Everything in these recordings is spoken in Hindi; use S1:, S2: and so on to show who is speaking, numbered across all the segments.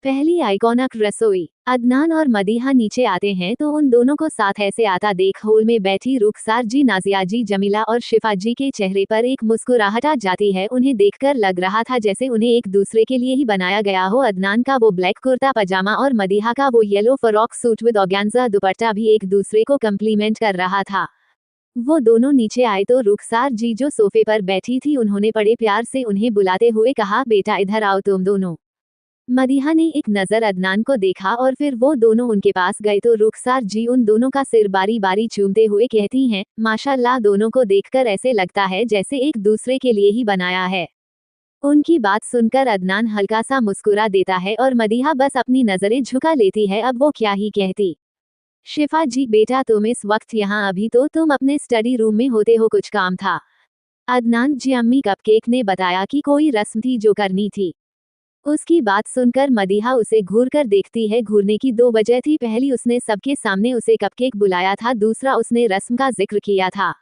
S1: पहली आइकॉनिक रसोई। अदनान और मदीहा नीचे आते हैं तो उन दोनों को साथ ऐसे आता देख हॉल में बैठी रुखसार जी, नाजिया जी, जमीला और शिफा जी के चेहरे पर एक मुस्कुराहट आ जाती है। उन्हें देखकर लग रहा था जैसे उन्हें एक दूसरे के लिए ही बनाया गया हो। अदनान का वो ब्लैक कुर्ता पजामा और मदीहा का वो yellow frock suit with organza दुपट्टा भी एक दूसरे को कम्प्लीमेंट कर रहा था। वो दोनों नीचे आए तो रुखसार जी जो सोफे पर बैठी थी, उन्होंने बड़े प्यार से उन्हें बुलाते हुए कहा, बेटा इधर आओ तुम दोनों। मदीहा ने एक नजर अदनान को देखा और फिर वो दोनों उनके पास गए तो रुखसार जी उन दोनों का सिर बारी बारी चूमते हुए कहती हैं, माशाल्लाह, दोनों को देखकर ऐसे लगता है जैसे एक दूसरे के लिए ही बनाया है। उनकी बात सुनकर अदनान हल्का सा मुस्कुरा देता है और मदीहा बस अपनी नजरें झुका लेती है। अब वो क्या ही कहती। शिफा जी, बेटा तुम इस वक्त यहाँ, अभी तो तुम अपने स्टडी रूम में होते हो, कुछ काम था? अदनान जी, अम्मी कपकेक ने बताया कि कोई रस्म थी जो करनी थी। उसकी बात सुनकर मदीहा उसे घूर कर देखती है। घूरने की दो वजह थी, पहली उसने सबके सामने उसे कपकेक बुलाया था, दूसरा उसने रस्म का जिक्र किया था।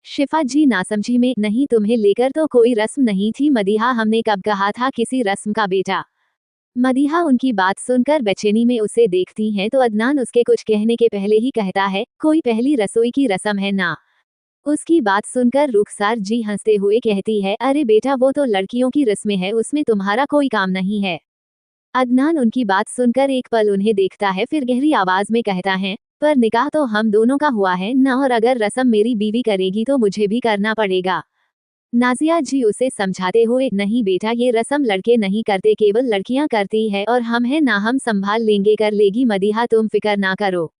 S1: शिफा जी नासमझी में, नहीं तुम्हें लेकर तो कोई रस्म नहीं थी मदीहा, हमने कब कहा था किसी रस्म का बेटा। मदीहा उनकी बात सुनकर बेचैनी में उसे देखती हैं तो अदनान उसके कुछ कहने के पहले ही कहता है, कोई पहली रसोई की रस्म है ना। उसकी बात सुनकर रुखसार जी हंसते हुए कहती है, अरे बेटा वो तो लड़कियों की रस्में है, उसमें तुम्हारा कोई काम नहीं है। अदनान उनकी बात सुनकर एक पल उन्हें देखता है, फिर गहरी आवाज में कहता है, पर निकाह तो हम दोनों का हुआ है ना, और अगर रस्म मेरी बीवी करेगी तो मुझे भी करना पड़ेगा। नाजिया जी उसे समझाते हुए, नहीं बेटा, ये रस्म लड़के नहीं करते, केवल लड़कियां करती है, और हम है ना, हम संभाल लेंगे, कर लेगी मदीहा, तुम फिक्र ना करो।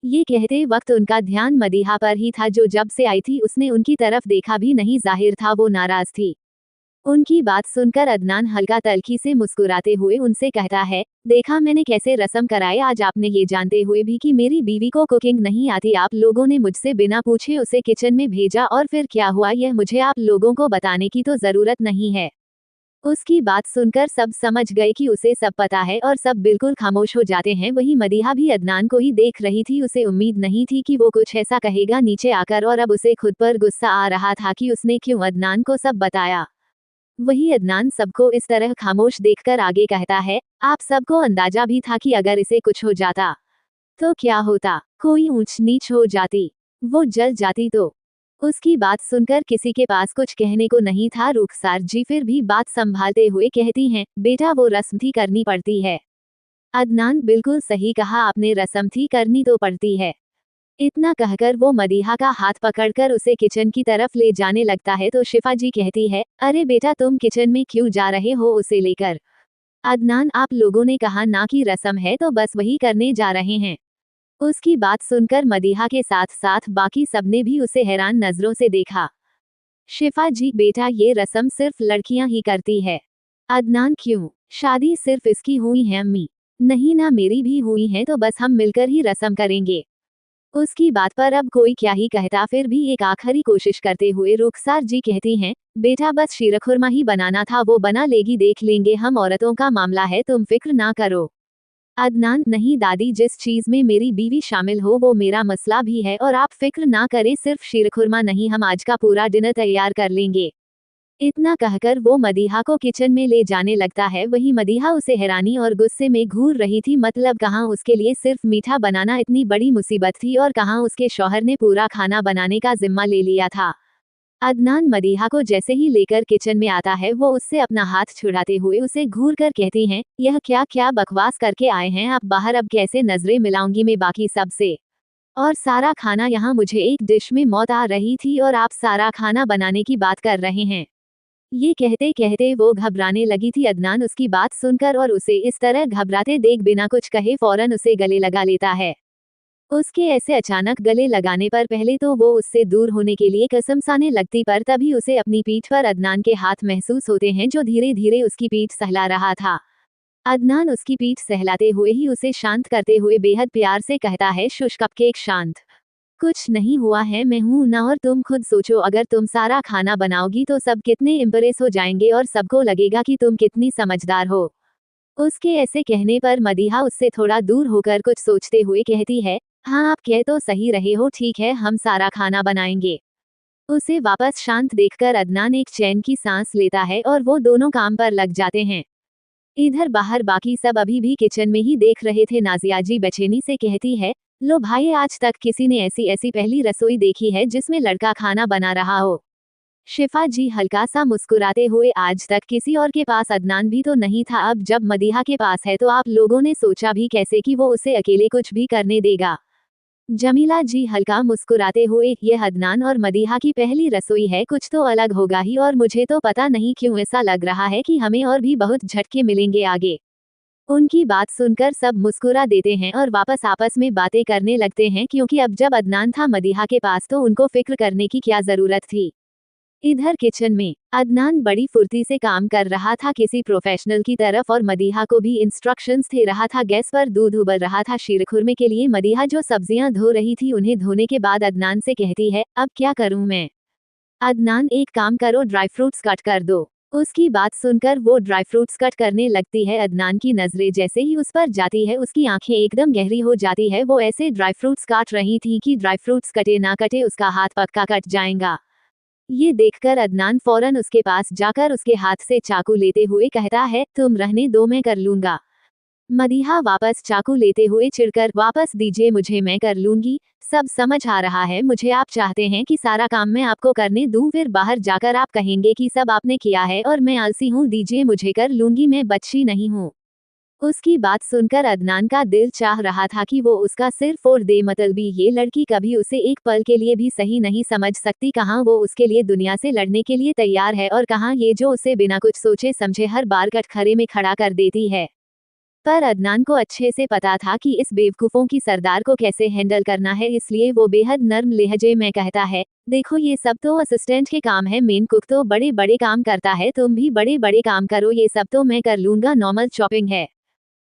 S1: ये कहते वक्त उनका ध्यान मदीहा पर ही था, जो जब से आई थी उसने उनकी तरफ देखा भी नहीं, जाहिर था वो नाराज थी। उनकी बात सुनकर अदनान हल्का तल्खी से मुस्कुराते हुए उनसे कहता है, देखा मैंने कैसे रस्म कराए आज आपने, ये जानते हुए भी कि मेरी बीवी को कुकिंग नहीं आती, आप लोगों ने मुझसे बिना पूछे उसे किचन में भेजा, और फिर क्या हुआ यह मुझे आप लोगों को बताने की तो जरूरत नहीं है। उसकी बात सुनकर सब समझ गए कि उसे सब पता है और सब बिल्कुल खामोश हो जाते हैं। वहीं मदीहा भी अदनान को ही देख रही थी, उसे उम्मीद नहीं थी कि वो कुछ ऐसा कहेगा नीचे आकर, और अब उसे खुद पर गुस्सा आ रहा था कि उसने क्यों अदनान को सब बताया। वही अदनान सबको इस तरह खामोश देखकर आगे कहता है, आप सबको अंदाजा भी था कि अगर इसे कुछ हो जाता तो क्या होता, कोई ऊंच नीच हो जाती, वो जल जाती तो। उसकी बात सुनकर किसी के पास कुछ कहने को नहीं था। रुखसार जी फिर भी बात संभालते हुए कहती हैं, बेटा वो रस्म थी, करनी पड़ती है। अदनान, बिल्कुल सही कहा आपने, रस्म थी, करनी तो पड़ती है। इतना कहकर वो मदीहा का हाथ पकड़कर उसे किचन की तरफ ले जाने लगता है तो शिफा जी कहती है, अरे बेटा तुम किचन में क्यों जा रहे हो उसे लेकर? अदनान, आप लोगों ने कहा ना कि रस्म है तो बस वही करने जा रहे हैं। उसकी बात सुनकर मदीहा के साथ साथ बाकी सबने भी उसे हैरान नजरों से देखा। शिफा जी, बेटा ये रस्म सिर्फ लड़कियां ही करती है। अदनान, क्यों? शादी सिर्फ इसकी हुई है अम्मी? नहीं ना, मेरी भी हुई है, तो बस हम मिलकर ही रस्म करेंगे। उसकी बात पर अब कोई क्या ही कहता, फिर भी एक आखिरी कोशिश करते हुए रुखसार जी कहती हैं, बेटा बस शीरखुरमा ही बनाना था, वो बना लेगी, देख लेंगे, हम औरतों का मामला है, तुम फिक्र ना करो। अदनान, नहीं दादी, जिस चीज में मेरी बीवी शामिल हो वो मेरा मसला भी है, और आप फिक्र ना करें, सिर्फ शीरखुरमा नहीं, हम आज का पूरा डिनर तैयार कर लेंगे। इतना कहकर वो मदीहा को किचन में ले जाने लगता है। वही मदीहा उसे हैरानी और गुस्से में घूर रही थी, मतलब कहाँ उसके लिए सिर्फ मीठा बनाना इतनी बड़ी मुसीबत थी, और कहाँ उसके शौहर ने पूरा खाना बनाने का जिम्मा ले लिया था। अदनान मदीहा को जैसे ही लेकर किचन में आता है, वो उससे अपना हाथ छुड़ाते हुए उसे घूर कर कहती हैं, यह क्या क्या बकवास करके आए हैं आप बाहर, अब कैसे नजरें मिलाऊंगी मैं बाकी सब से? और सारा खाना यहाँ, मुझे एक डिश में मौत आ रही थी और आप सारा खाना बनाने की बात कर रहे हैं। ये कहते कहते वो घबराने लगी थी। अदनान उसकी बात सुनकर और उसे इस तरह घबराते देख बिना कुछ कहे फौरन उसे गले लगा लेता है। उसके ऐसे अचानक गले लगाने पर पहले तो वो उससे दूर होने के लिए कसमसाने लगती, पर तभी उसे अपनी पीठ पर अदनान के हाथ महसूस होते हैं जो धीरे धीरे उसकी पीठ सहला रहा था। अदनान उसकी पीठ सहलाते हुए ही उसे शांत करते हुए बेहद प्यार से कहता है, शुश कपकेक शांत, कुछ नहीं हुआ है, मैं हूं ना, और तुम खुद सोचो अगर तुम सारा खाना बनाओगी तो सब कितने इम्प्रेस हो जाएंगे और सबको लगेगा कि तुम कितनी समझदार हो। उसके ऐसे कहने पर मदीहा उससे थोड़ा दूर होकर कुछ सोचते हुए कहती है, हाँ आप कह तो सही रहे हो, ठीक है हम सारा खाना बनाएंगे। उसे वापस शांत देखकर अदनान एक चैन की सांस लेता है और वो दोनों काम पर लग जाते हैं। इधर बाहर बाकी सब अभी भी किचन में ही देख रहे थे। नाजिया जी बेचैनी से कहती है, लो भाई, आज तक किसी ने ऐसी ऐसी पहली रसोई देखी है जिसमें लड़का खाना बना रहा हो। शिफा जी हल्का सा मुस्कुराते हुए, आज तक किसी और के पास अदनान भी तो नहीं था, अब जब मदीहा के पास है तो आप लोगों ने सोचा भी कैसे कि वो उसे अकेले कुछ भी करने देगा। जमीला जी हल्का मुस्कुराते हुए, यह अदनान और मदीहा की पहली रसोई है, कुछ तो अलग होगा ही, और मुझे तो पता नहीं क्यों ऐसा लग रहा है कि हमें और भी बहुत झटके मिलेंगे आगे। उनकी बात सुनकर सब मुस्कुरा देते हैं और वापस आपस में बातें करने लगते हैं, क्योंकि अब जब अदनान था मदीहा के पास तो उनको फिक्र करने की क्या जरूरत थी। इधर किचन में अदनान बड़ी फुर्ती से काम कर रहा था किसी प्रोफेशनल की तरफ, और मदीहा को भी इंस्ट्रक्शंस दे रहा था। गैस पर दूध उबल रहा था शीरखुरमे के लिए। मदीहा जो सब्जियां धो रही थी, उन्हें धोने के बाद अदनान से कहती है, अब क्या करूं मैं। अदनान, एक काम करो, ड्राई फ्रूट्स कट कर दो। उसकी बात सुनकर वो ड्राई फ्रूट्स कट करने लगती है। अदनान की नजरें जैसे ही उस पर जाती है, उसकी आंखें एकदम गहरी हो जाती है। वो ऐसे ड्राई फ्रूट्स काट रही थी कि ड्राई फ्रूट्स कटे ना कटे उसका हाथ पक्का कट जाएगा। ये देखकर अदनान फौरन उसके पास जाकर उसके हाथ से चाकू लेते हुए कहता है, तुम रहने दो, मैं कर लूंगा। मदीहा वापस चाकू लेते हुए चिढ़कर, वापस दीजिए मुझे, मैं कर लूंगी। सब समझ आ रहा है मुझे, आप चाहते हैं कि सारा काम मैं आपको करने दूं, फिर बाहर जाकर आप कहेंगे कि सब आपने किया है और मैं आलसी हूँ। दीजिए मुझे, कर लूंगी, मैं बच्ची नहीं हूँ। उसकी बात सुनकर अदनान का दिल चाह रहा था कि वो उसका सिर फोड़ दे, मतलबी ये लड़की कभी उसे एक पल के लिए भी सही नहीं समझ सकती। कहाँ वो उसके लिए दुनिया से लड़ने के लिए तैयार है, और कहाँ ये जो उसे बिना कुछ सोचे समझे हर बार कटघरे में खड़ा कर देती है। पर अदनान को अच्छे से पता था कि इस बेवकूफों की सरदार को कैसे हैंडल करना है, इसलिए वो बेहद नर्म लहजे में कहता है, देखो ये सब तो असिस्टेंट के काम है, मेन कुक तो बड़े बड़े काम करता है, तुम भी बड़े बड़े काम करो, ये सब तो मैं कर लूंगा, नॉर्मल चॉपिंग है।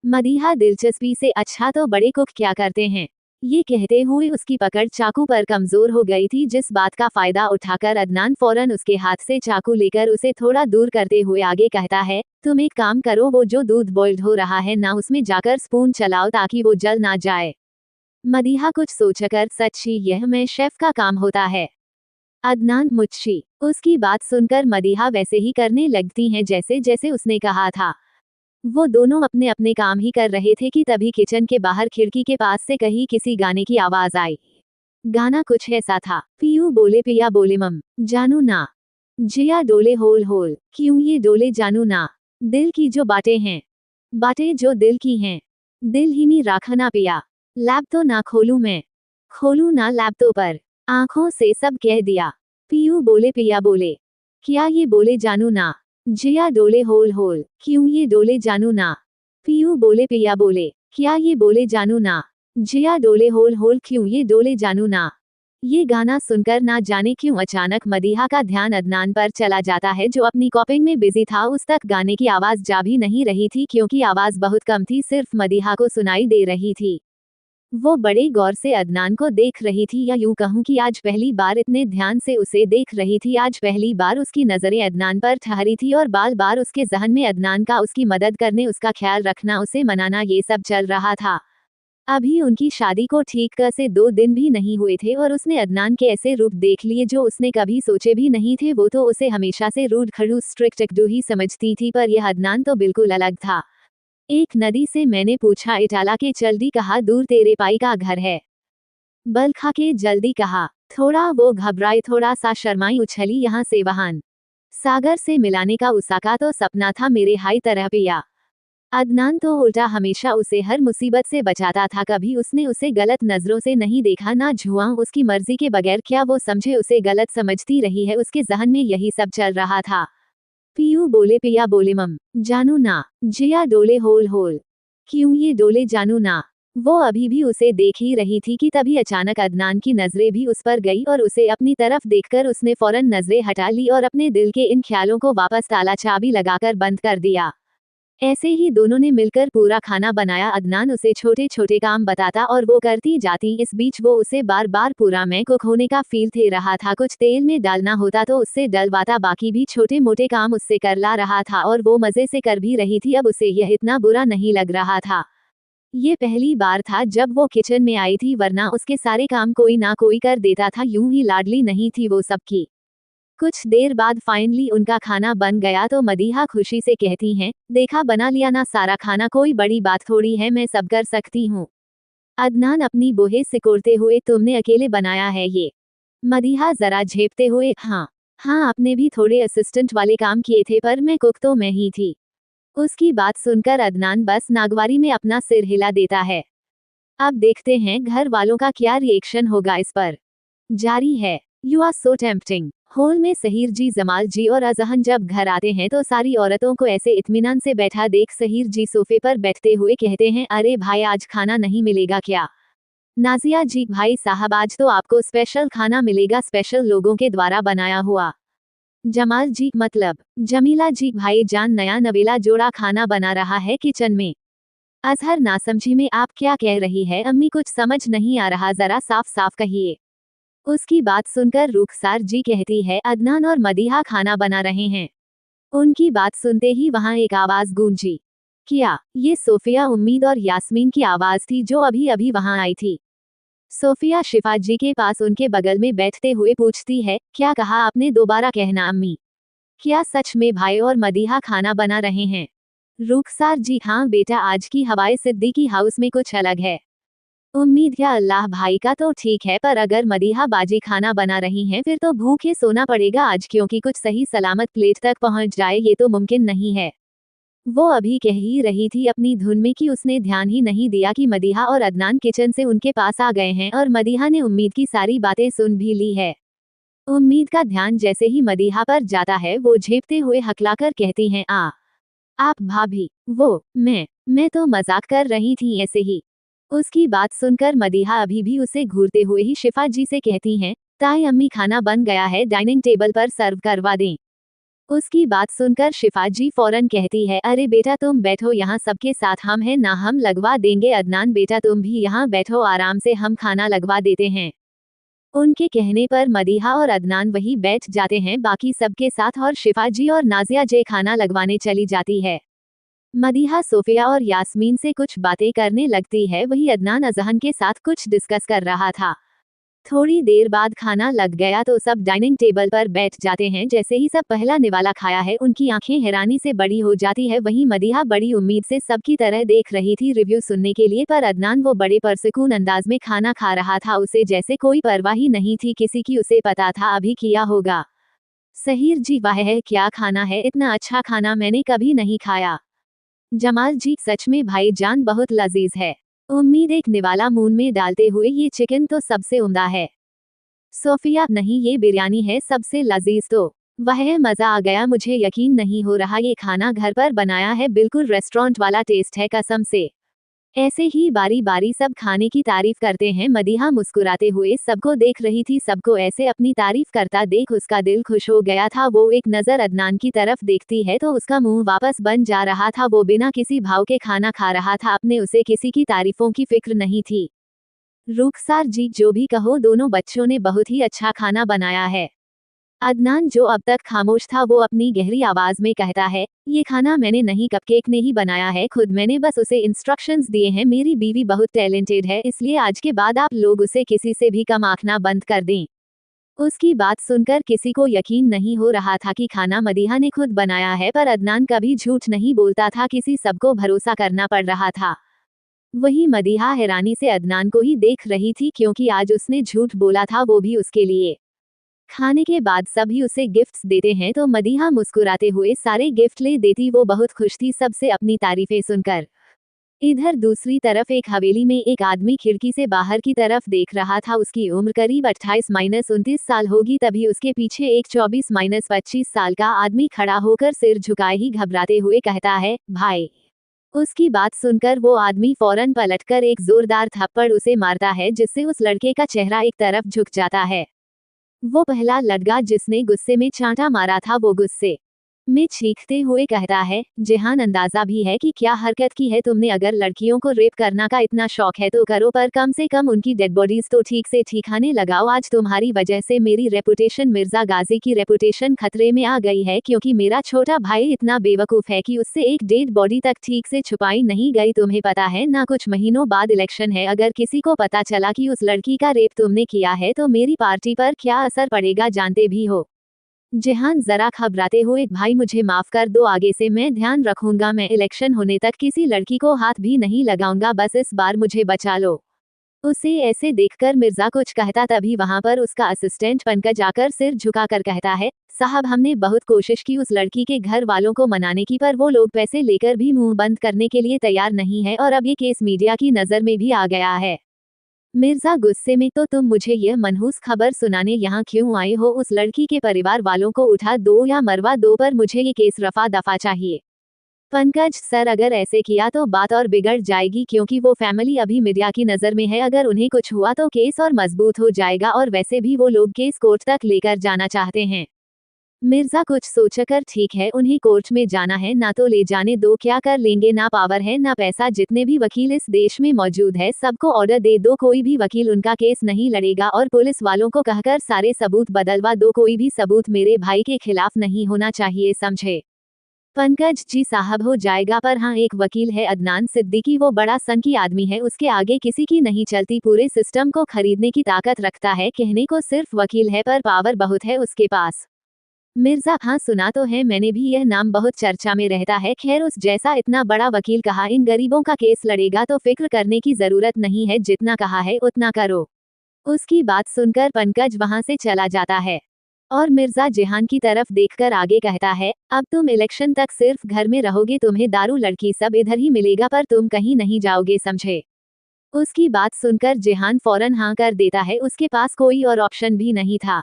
S1: मदीहा दिलचस्पी से, अच्छा तो बड़े कुक क्या करते हैं। ये कहते हुए उसकी पकड़ चाकू पर कमजोर हो गई थी, जिस बात का फायदा उठाकर अदनान फौरन उसके हाथ से चाकू लेकर उसे थोड़ा दूर करते हुए आगे कहता है, तुम एक काम करो, वो जो दूध बॉइल्ड हो रहा है ना, उसमें जाकर स्पून चलाओ ताकि वो जल ना जाए। मदीहा कुछ सोचकर, सच्ची यह मैं शेफ का काम होता है। अदनान मुझशी। उसकी बात सुनकर मदीहा वैसे ही करने लगती हैं जैसे जैसे उसने कहा था। वो दोनों अपने अपने काम ही कर रहे थे कि तभी किचन के बाहर खिड़की के पास से कहीं किसी गाने की आवाज आई। गाना कुछ ऐसा था, पीयू बोले पिया बोले मम, जानू ना, जिया डोले होल होल, क्यों ये डोले जानू ना, दिल की जो बातें हैं, बातें जो दिल की हैं, दिल ही में राखना पिया, लैब तो ना खोलूं मैं, खोलूं ना लैब तो पर, आंखों से सब कह दिया। पीयू बोले पिया बोले, क्या ये बोले जानू ना, जिया डोले होल होल, क्यों ये डोले जानू ना, पीयू बोले पिया बोले, क्या ये बोले जानू ना, जिया डोले होल होल, क्यों ये डोले जानू ना। ये गाना सुनकर ना जाने क्यों अचानक मदीहा का ध्यान अदनान पर चला जाता है, जो अपनी कॉपिंग में बिजी था। उस तक गाने की आवाज जा भी नहीं रही थी, क्योंकि आवाज बहुत कम थी, सिर्फ मदीहा को सुनाई दे रही थी। वो बड़े गौर से अदनान को देख रही थी, या यूं कहूं कि आज पहली बार इतने ध्यान से उसे देख रही थी। आज पहली बार उसकी नजरें अदनान पर ठहरी थी, और बार बार उसके जहन में अदनान का उसकी मदद करने, उसका ख्याल रखना, उसे मनाना, ये सब चल रहा था। अभी उनकी शादी को ठीक से 2 दिन भी नहीं हुए थे, और उसने अदनान के ऐसे रूप देख लिए जो उसने कभी सोचे भी नहीं थे। वो तो उसे हमेशा से रूड खड़ूस स्ट्रिक्ट एकडू ही समझती थी, पर यह अदनान तो बिल्कुल अलग था। एक नदी से मैंने पूछा, इटाला के जल्दी कहा, दूर तेरे पाई का घर है। बल खा के जल्दी कहा। थोड़ा वो घबराई, थोड़ा सा शर्माई, उछली यहाँ से वहां। सागर से मिलाने का उसाका तो सपना था मेरे, हाई तरह पिया। अदनान तो उल्टा हमेशा उसे हर मुसीबत से बचाता था, कभी उसने उसे गलत नजरों से नहीं देखा, ना झुआ उसकी मर्जी के बगैर। क्या वो समझे उसे गलत समझती रही है, उसके जहन में यही सब चल रहा था। पीयू बोले पिया बोले मम, जानू ना, जिया डोले होल होल, क्यों ये डोले जानू ना। वो अभी भी उसे देख ही रही थी कि तभी अचानक अदनान की नजरें भी उस पर गई, और उसे अपनी तरफ देखकर उसने फौरन नजरें हटा ली और अपने दिल के इन ख्यालों को वापस ताला चाबी लगाकर बंद कर दिया। ऐसे ही दोनों ने मिलकर पूरा खाना बनाया। अदनान उसे छोटे छोटे काम बताता और वो करती जाती। इस बीच वो उसे बार बार पूरा मैं कुक होने का फील दे रहा था। कुछ तेल में डालना होता तो उससे डलवाता, बाकी भी छोटे मोटे काम उससे कर ला रहा था, और वो मजे से कर भी रही थी। अब उसे यह इतना बुरा नहीं लग रहा था। ये पहली बार था जब वो किचन में आई थी, वरना उसके सारे काम कोई ना कोई कर देता था। यूं ही लाडली नहीं थी वो सबकी। कुछ देर बाद फाइनली उनका खाना बन गया तो मदीहा खुशी से कहती हैं, देखा बना लिया ना सारा खाना, कोई बड़ी बात थोड़ी है, मैं सब कर सकती हूँ। अदनान अपनी बोहे सिकोड़ते हुए, तुमने अकेले बनाया है ये? मदीहा जरा झेपते हुए, हाँ हाँ, आपने भी थोड़े असिस्टेंट वाले काम किए थे पर मैं कुक तो मैं ही थी। उसकी बात सुनकर अदनान बस नागवारी में अपना सिर हिला देता है। अब देखते हैं घर वालों का क्या रिएक्शन होगा इस पर। जारी है। You are so tempting. Hall में सहीर जी, जमाल जी और अजहन जब घर आते हैं तो सारी औरतों को ऐसे इत्मीनान से बैठा देख सहीर जी सोफे पर बैठते हुए कहते हैं, अरे भाई आज खाना नहीं मिलेगा क्या? नाजिया जी, भाई साहब आज तो आपको स्पेशल खाना मिलेगा, स्पेशल लोगों के द्वारा बनाया हुआ। जमाल जी, मतलब जमीला जी, भाई जान नया नवेला जोड़ा खाना बना रहा है किचन में। अजहर, नासमझी में आप क्या कह रही है अम्मी, कुछ समझ नहीं आ रहा, जरा साफ साफ कहिए। उसकी बात सुनकर रुखसार जी कहती है, अदनान और मदीहा खाना बना रहे हैं। उनकी बात सुनते ही वहां एक आवाज गूंजी। क्या ये सोफिया, उम्मीद और यास्मीन की आवाज थी जो अभी अभी वहां आई थी? सोफिया शिफा जी के पास उनके बगल में बैठते हुए पूछती है, क्या कहा आपने, दोबारा कहना अम्मी। क्या सच में भाई और मदीहा खाना बना रहे हैं? रुखसार जी, हाँ बेटा, आज की हवाए सिद्दीकी हाउस में कुछ अलग है। उम्मीद है अल्लाह भाई का तो ठीक है, पर अगर मदीहा बाजी खाना बना रही हैं फिर तो भूखे सोना पड़ेगा आज, क्योंकि कुछ सही सलामत प्लेट तक पहुंच जाए ये तो मुमकिन नहीं है। वो अभी कह ही रही थी अपनी धुन में कि उसने ध्यान ही नहीं दिया कि मदीहा और अदनान किचन से उनके पास आ गए हैं और मदीहा ने उम्मीद की सारी बातें सुन भी ली है। उम्मीद का ध्यान जैसे ही मदीहा पर जाता है वो झेपते हुए हकलाकर कहती हैं, आप भाभी, वो मैं तो मजाक कर रही थी ऐसे ही। उसकी बात सुनकर मदीहा अभी भी उसे घूरते हुए ही शिफा जी से कहती हैं, ताई अम्मी खाना बन गया है, डाइनिंग टेबल पर सर्व करवा दें। उसकी बात सुनकर शिफा जी फौरन कहती है, अरे बेटा तुम बैठो यहाँ, सबके साथ हम हैं ना, हम लगवा देंगे। अदनान बेटा तुम भी यहाँ बैठो आराम से, हम खाना लगवा देते हैं। उनके कहने पर मदीहा और अदनान वही बैठ जाते हैं बाकी सबके साथ और शिफा जी और नाजिया जे खाना लगवाने चली जाती है। मदीहा सोफिया और यास्मीन से कुछ बातें करने लगती है, वही अदनान अजहन के साथ कुछ डिस्कस कर रहा था। थोड़ी देर बाद खाना लग गया तो सब डाइनिंग टेबल पर बैठ जाते हैं। जैसे ही सब पहला निवाला खाया है उनकी आंखें हैरानी से बड़ी हो जाती है। वहीं मदीहा बड़ी उम्मीद से सबकी तरह देख रही थी रिव्यू सुनने के लिए, पर अदनान वो बड़े परसकून अंदाज में खाना खा रहा था, उसे जैसे कोई परवाह ही नहीं थी किसी की, उसे पता था अभी किया होगा। सहीर जी, वाह है क्या खाना है, इतना अच्छा खाना मैंने कभी नहीं खाया। जमाल जी, सच में भाईजान बहुत लजीज है। उम्मीद एक निवाला मुंह में डालते हुए, ये चिकन तो सबसे उम्दा है। सोफिया, नहीं ये बिरयानी है सबसे लजीज तो। वह है, मजा आ गया, मुझे यकीन नहीं हो रहा ये खाना घर पर बनाया है, बिल्कुल रेस्टोरेंट वाला टेस्ट है कसम से। ऐसे ही बारी बारी सब खाने की तारीफ करते हैं। मदीहा मुस्कुराते हुए सबको देख रही थी, सबको ऐसे अपनी तारीफ करता देख उसका दिल खुश हो गया था। वो एक नजर अदनान की तरफ देखती है तो उसका मुंह वापस बन जा रहा था। वो बिना किसी भाव के खाना खा रहा था, अपने उसे किसी की तारीफों की फिक्र नहीं थी। रुखसार जी, जो भी कहो, दोनों बच्चों ने बहुत ही अच्छा खाना बनाया है। अदनान जो अब तक खामोश था वो अपनी गहरी आवाज में कहता है, ये खाना मैंने नहीं, कपकेक ने ही बनाया है खुद, मैंने बस उसे इंस्ट्रक्शंस दिए हैं। मेरी बीवी बहुत टैलेंटेड है, इसलिए आज के बाद आप लोग उसे किसी से भी कम आंकना बंद कर दें। उसकी बात सुनकर किसी को यकीन नहीं हो रहा था कि खाना मदीहा ने खुद बनाया है, पर अदनान कभी झूठ नहीं बोलता था, किसी सबको भरोसा करना पड़ रहा था। वही मदीहा हैरानी से अदनान को ही देख रही थी, क्योंकि आज उसने झूठ बोला था, वो भी उसके लिए। खाने के बाद सभी उसे गिफ्ट्स देते हैं तो मदीहा मुस्कुराते हुए सारे गिफ्ट ले देती, वो बहुत खुश थी सबसे अपनी तारीफें सुनकर। इधर दूसरी तरफ एक हवेली में एक आदमी खिड़की से बाहर की तरफ देख रहा था। उसकी उम्र करीब 28-29 साल होगी। तभी उसके पीछे एक 24-25 साल का आदमी खड़ा होकर सिर झुकाए ही घबराते हुए कहता है, भाई। उसकी बात सुनकर वो आदमी फौरन पलटकर एक जोरदार थप्पड़ उसे मारता है, जिससे उस लड़के का चेहरा एक तरफ झुक जाता है। वो पहला लड़का जिसने गुस्से में चांटा मारा था वो गुस्से में चीखते हुए कहता है, जेहान अंदाजा भी है कि क्या हरकत की है तुमने, अगर लड़कियों को रेप करना का इतना शौक है तो करो, पर कम से कम उनकी डेड बॉडीज तो ठीक से ठिकाने लगाओ। आज तुम्हारी वजह से मेरी रेपुटेशन, मिर्जा गाजी की रेपुटेशन खतरे में आ गई है, क्योंकि मेरा छोटा भाई इतना बेवकूफ है कि उससे एक डेड बॉडी तक ठीक से छुपाई नहीं गई। तुम्हें पता है ना, कुछ महीनों बाद इलेक्शन है, अगर किसी को पता चला कि उस लड़की का रेप तुमने किया है तो मेरी पार्टी पर क्या असर पड़ेगा जानते भी हो। जेहान जरा घबराते हुए, भाई मुझे माफ कर दो, आगे से मैं ध्यान रखूंगा, मैं इलेक्शन होने तक किसी लड़की को हाथ भी नहीं लगाऊंगा, बस इस बार मुझे बचा लो। उसे ऐसे देखकर मिर्जा कुछ कहता, तभी वहां पर उसका असिस्टेंट पंकज आकर सिर झुकाकर कहता है, साहब हमने बहुत कोशिश की उस लड़की के घर वालों को मनाने की, पर वो लोग पैसे लेकर भी मुंह बंद करने के लिए तैयार नहीं है और अब ये केस मीडिया की नजर में भी आ गया है। मिर्जा गुस्से में, तो तुम मुझे यह मनहूस खबर सुनाने यहाँ क्यों आए हो? उस लड़की के परिवार वालों को उठा दो या मरवा दो, पर मुझे ये केस रफा दफा चाहिए। पंकज सर, अगर ऐसे किया तो बात और बिगड़ जाएगी, क्योंकि वो फैमिली अभी मीडिया की नजर में है, अगर उन्हें कुछ हुआ तो केस और मजबूत हो जाएगा, और वैसे भी वो लोग केस कोर्ट तक लेकर जाना चाहते हैं। मिर्जा कुछ सोचकर, ठीक है उन्हें कोर्ट में जाना है ना, तो ले जाने दो, क्या कर लेंगे, ना पावर है ना पैसा, जितने भी वकील इस देश में मौजूद है सबको ऑर्डर दे दो, कोई भी वकील उनका केस नहीं लड़ेगा, और पुलिस वालों को कहकर सारे सबूत बदलवा दो, कोई भी सबूत मेरे भाई के खिलाफ नहीं होना चाहिए, समझे? पंकज जी साहब हो जाएगा, पर हाँ एक वकील है अदनान सिद्दीकी, वो बड़ा संकी आदमी है, उसके आगे किसी की नहीं चलती, पूरे सिस्टम को खरीदने की ताकत रखता है, कहने को सिर्फ वकील है पर पावर बहुत है उसके पास। मिर्जा, हाँ सुना तो है मैंने भी, यह नाम बहुत चर्चा में रहता है, खैर उस जैसा इतना बड़ा वकील कहा इन गरीबों का केस लड़ेगा तो फिक्र करने की जरूरत नहीं है, जितना कहा है उतना करो। उसकी बात सुनकर पंकज वहां से चला जाता है और मिर्जा जेहान की तरफ देखकर आगे कहता है, अब तुम इलेक्शन तक सिर्फ घर में रहोगे, तुम्हें दारू लड़की सब इधर ही मिलेगा, पर तुम कहीं नहीं जाओगे, समझे? उसकी बात सुनकर जेहान फौरन हाँ कर देता है, उसके पास कोई और ऑप्शन भी नहीं था।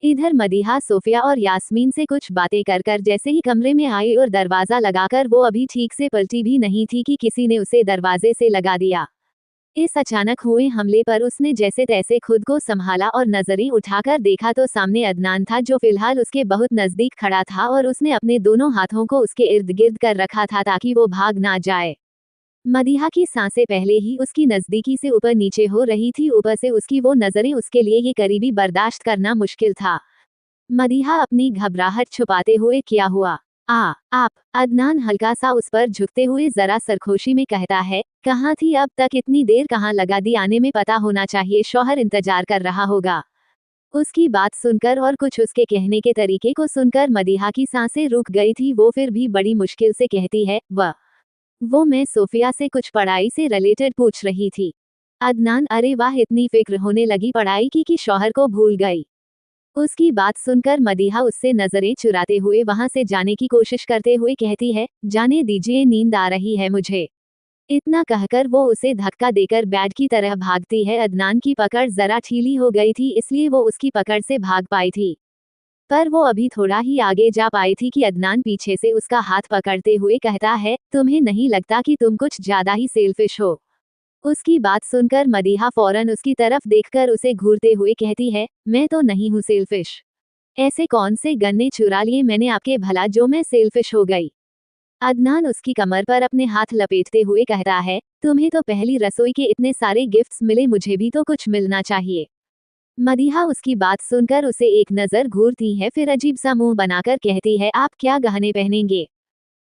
S1: इधर मदीहा सोफिया और यास्मीन से कुछ बातें कर कर जैसे ही कमरे में आई और दरवाजा लगाकर वो अभी ठीक से पलटी भी नहीं थी कि किसी ने उसे दरवाजे से लगा दिया। इस अचानक हुए हमले पर उसने जैसे तैसे खुद को संभाला और नजरें उठाकर देखा तो सामने अदनान था, जो फिलहाल उसके बहुत नजदीक खड़ा था और उसने अपने दोनों हाथों को उसके इर्द गिर्द कर रखा था ताकि वो भाग ना जाए। मदीहा की सांसें पहले ही उसकी नजदीकी से ऊपर नीचे हो रही थी, ऊपर से उसकी वो नजरें, उसके लिए ये करीबी बर्दाश्त करना मुश्किल था। मदीहा अपनी घबराहट छुपाते हुए, क्या हुआ आप? अदनान हल्का सा उस पर झुकते हुए जरा सरखोशी में कहता है, कहाँ थी अब तक, इतनी देर कहाँ लगा दी आने में, पता होना चाहिए शौहर इंतजार कर रहा होगा। उसकी बात सुनकर और कुछ उसके कहने के तरीके को सुनकर मदीहा की सांसें रुक गई थी, वो फिर भी बड़ी मुश्किल से कहती है, वो मैं सोफिया से कुछ पढ़ाई से रिलेटेड पूछ रही थी। अदनान, अरे वाह, इतनी फिक्र होने लगी पढ़ाई की कि शौहर को भूल गई। उसकी बात सुनकर मदीहा उससे नजरें चुराते हुए वहां से जाने की कोशिश करते हुए कहती है, जाने दीजिए, नींद आ रही है मुझे। इतना कहकर वो उसे धक्का देकर बैट की तरह भागती है। अदनान की पकड़ जरा ढीली हो गई थी, इसलिए वो उसकी पकड़ से भाग पाई थी, पर वो अभी थोड़ा ही आगे जा पाई थी कि अदनान पीछे से उसका हाथ पकड़ते हुए कहता है, तुम्हें नहीं लगता कि तुम कुछ ज्यादा ही सेल्फिश हो? उसकी बात सुनकर मदीहा फौरन उसकी तरफ देखकर उसे घूरते हुए कहती है, मैं तो नहीं हूँ सेल्फिश। ऐसे कौन से गन्ने चुरा लिए मैंने आपके भला जो मैं सेल्फिश हो गई? अदनान उसकी कमर पर अपने हाथ लपेटते हुए कहता है, तुम्हें तो पहली रसोई के इतने सारे गिफ्ट्स मिले, मुझे भी तो कुछ मिलना चाहिए। मदीहा उसकी बात सुनकर उसे एक नजर घूरती है, फिर अजीब सा मुंह बनाकर कहती है, आप क्या गहने पहनेंगे?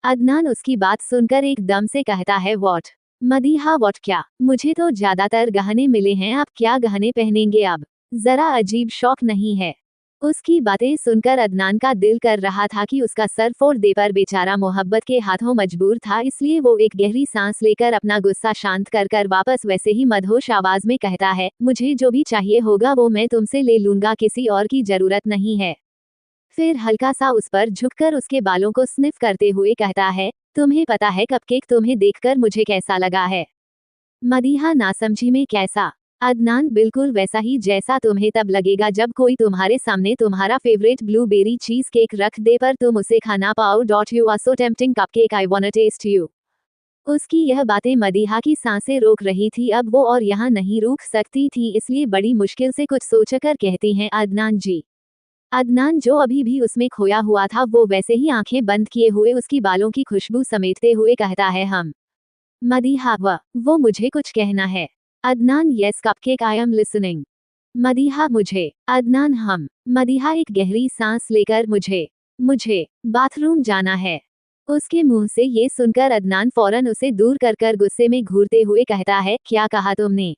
S1: अदनान उसकी बात सुनकर एकदम से कहता है, वॉट? मदीहा, वॉट क्या? मुझे तो ज्यादातर गहने मिले हैं, आप क्या गहने पहनेंगे अब? जरा अजीब शौक नहीं है? उसकी बातें सुनकर अदनान का दिल कर रहा था कि उसका सर फोड़ दे, पर बेचारा मोहब्बत के हाथों मजबूर था, इसलिए वो एक गहरी सांस लेकर अपना गुस्सा शांत कर कर वापस वैसे ही मदहोश आवाज में कहता है, मुझे जो भी चाहिए होगा वो मैं तुमसे ले लूंगा, किसी और की जरूरत नहीं है। फिर हल्का सा उस पर झुककर उसके बालों को स्निफ करते हुए कहता है, तुम्हें पता है कपकेक, तुम्हें देखकर मुझे कैसा लगा है? मदीहा नासमझी में, कैसा? अदनान, बिल्कुल वैसा ही जैसा तुम्हें तब लगेगा जब कोई तुम्हारे सामने तुम्हारा फेवरेट ब्लूबेरी चीज केक रख दे पर तुम उसे खा ना पाओ। You are so tempting cupcake, I wanna taste you. उसकी यह बातें मदीहा की सांसें रोक रही थी, अब वो और यहाँ नहीं रुक सकती थी, इसलिए बड़ी मुश्किल से कुछ सोचकर कहती हैं, अदनान जी। अदनान, जो अभी भी उसमें खोया हुआ था, वो वैसे ही आंखें बंद किए हुए उसकी बालों की खुशबू समेटते हुए कहता है, हम। मदीहा, वो मुझे कुछ कहना है। Adnan, yes cupcake, I am listening. Madiha, मुझे। अदनान, हम। मदीहा एक गहरी सांस लेकर, मुझे बाथरूम जाना है। उसके मुंह से ये सुनकर अदनान फौरन उसे दूर कर कर गुस्से में घूरते हुए कहता है, क्या कहा तुमने?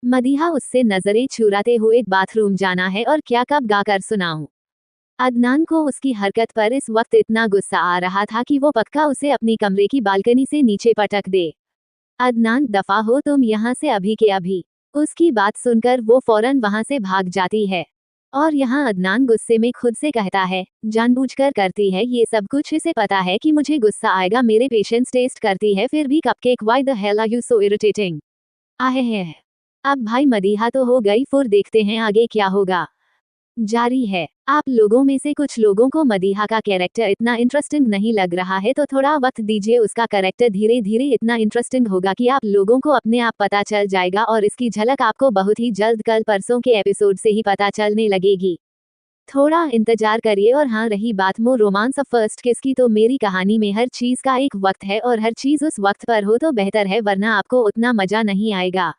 S1: मदीहा उससे नजरें चुराते हुए, बाथरूम जाना है, और क्या, कब गाकर सुनाऊं? अदनान को उसकी हरकत पर इस वक्त इतना गुस्सा आ रहा था कि वो पक्का उसे अपनी कमरे की बालकनी से नीचे पटक दे। अदनान, दफा हो तुम यहाँ से अभी के अभी। उसकी बात सुनकर वो फौरन वहाँ से भाग जाती है। और यहाँ अदनान गुस्से में खुद से कहता है, जानबूझकर करती है ये सब कुछ, इसे पता है कि मुझे गुस्सा आएगा, मेरे पेशेंस टेस्ट करती है, फिर भी cupcake, why the hell are you so irritating. आहे है। अब भाई मदीहा तो हो गई, फिर देखते हैं आगे क्या होगा। जारी है। आप लोगों में से कुछ लोगों को मदीहा का कैरेक्टर इतना इंटरेस्टिंग नहीं लग रहा है तो थोड़ा वक्त दीजिए, उसका कैरेक्टर धीरे धीरे इतना इंटरेस्टिंग होगा कि आप लोगों को अपने आप पता चल जाएगा और इसकी झलक आपको बहुत ही जल्द कल परसों के एपिसोड से ही पता चलने लगेगी। थोड़ा इंतजार करिए। और हाँ, रही बात मोर रोमांस ऑफ फर्स्ट किस की, तो मेरी कहानी में हर चीज का एक वक्त है और हर चीज उस वक्त पर हो तो बेहतर है, वरना आपको उतना मजा नहीं आएगा।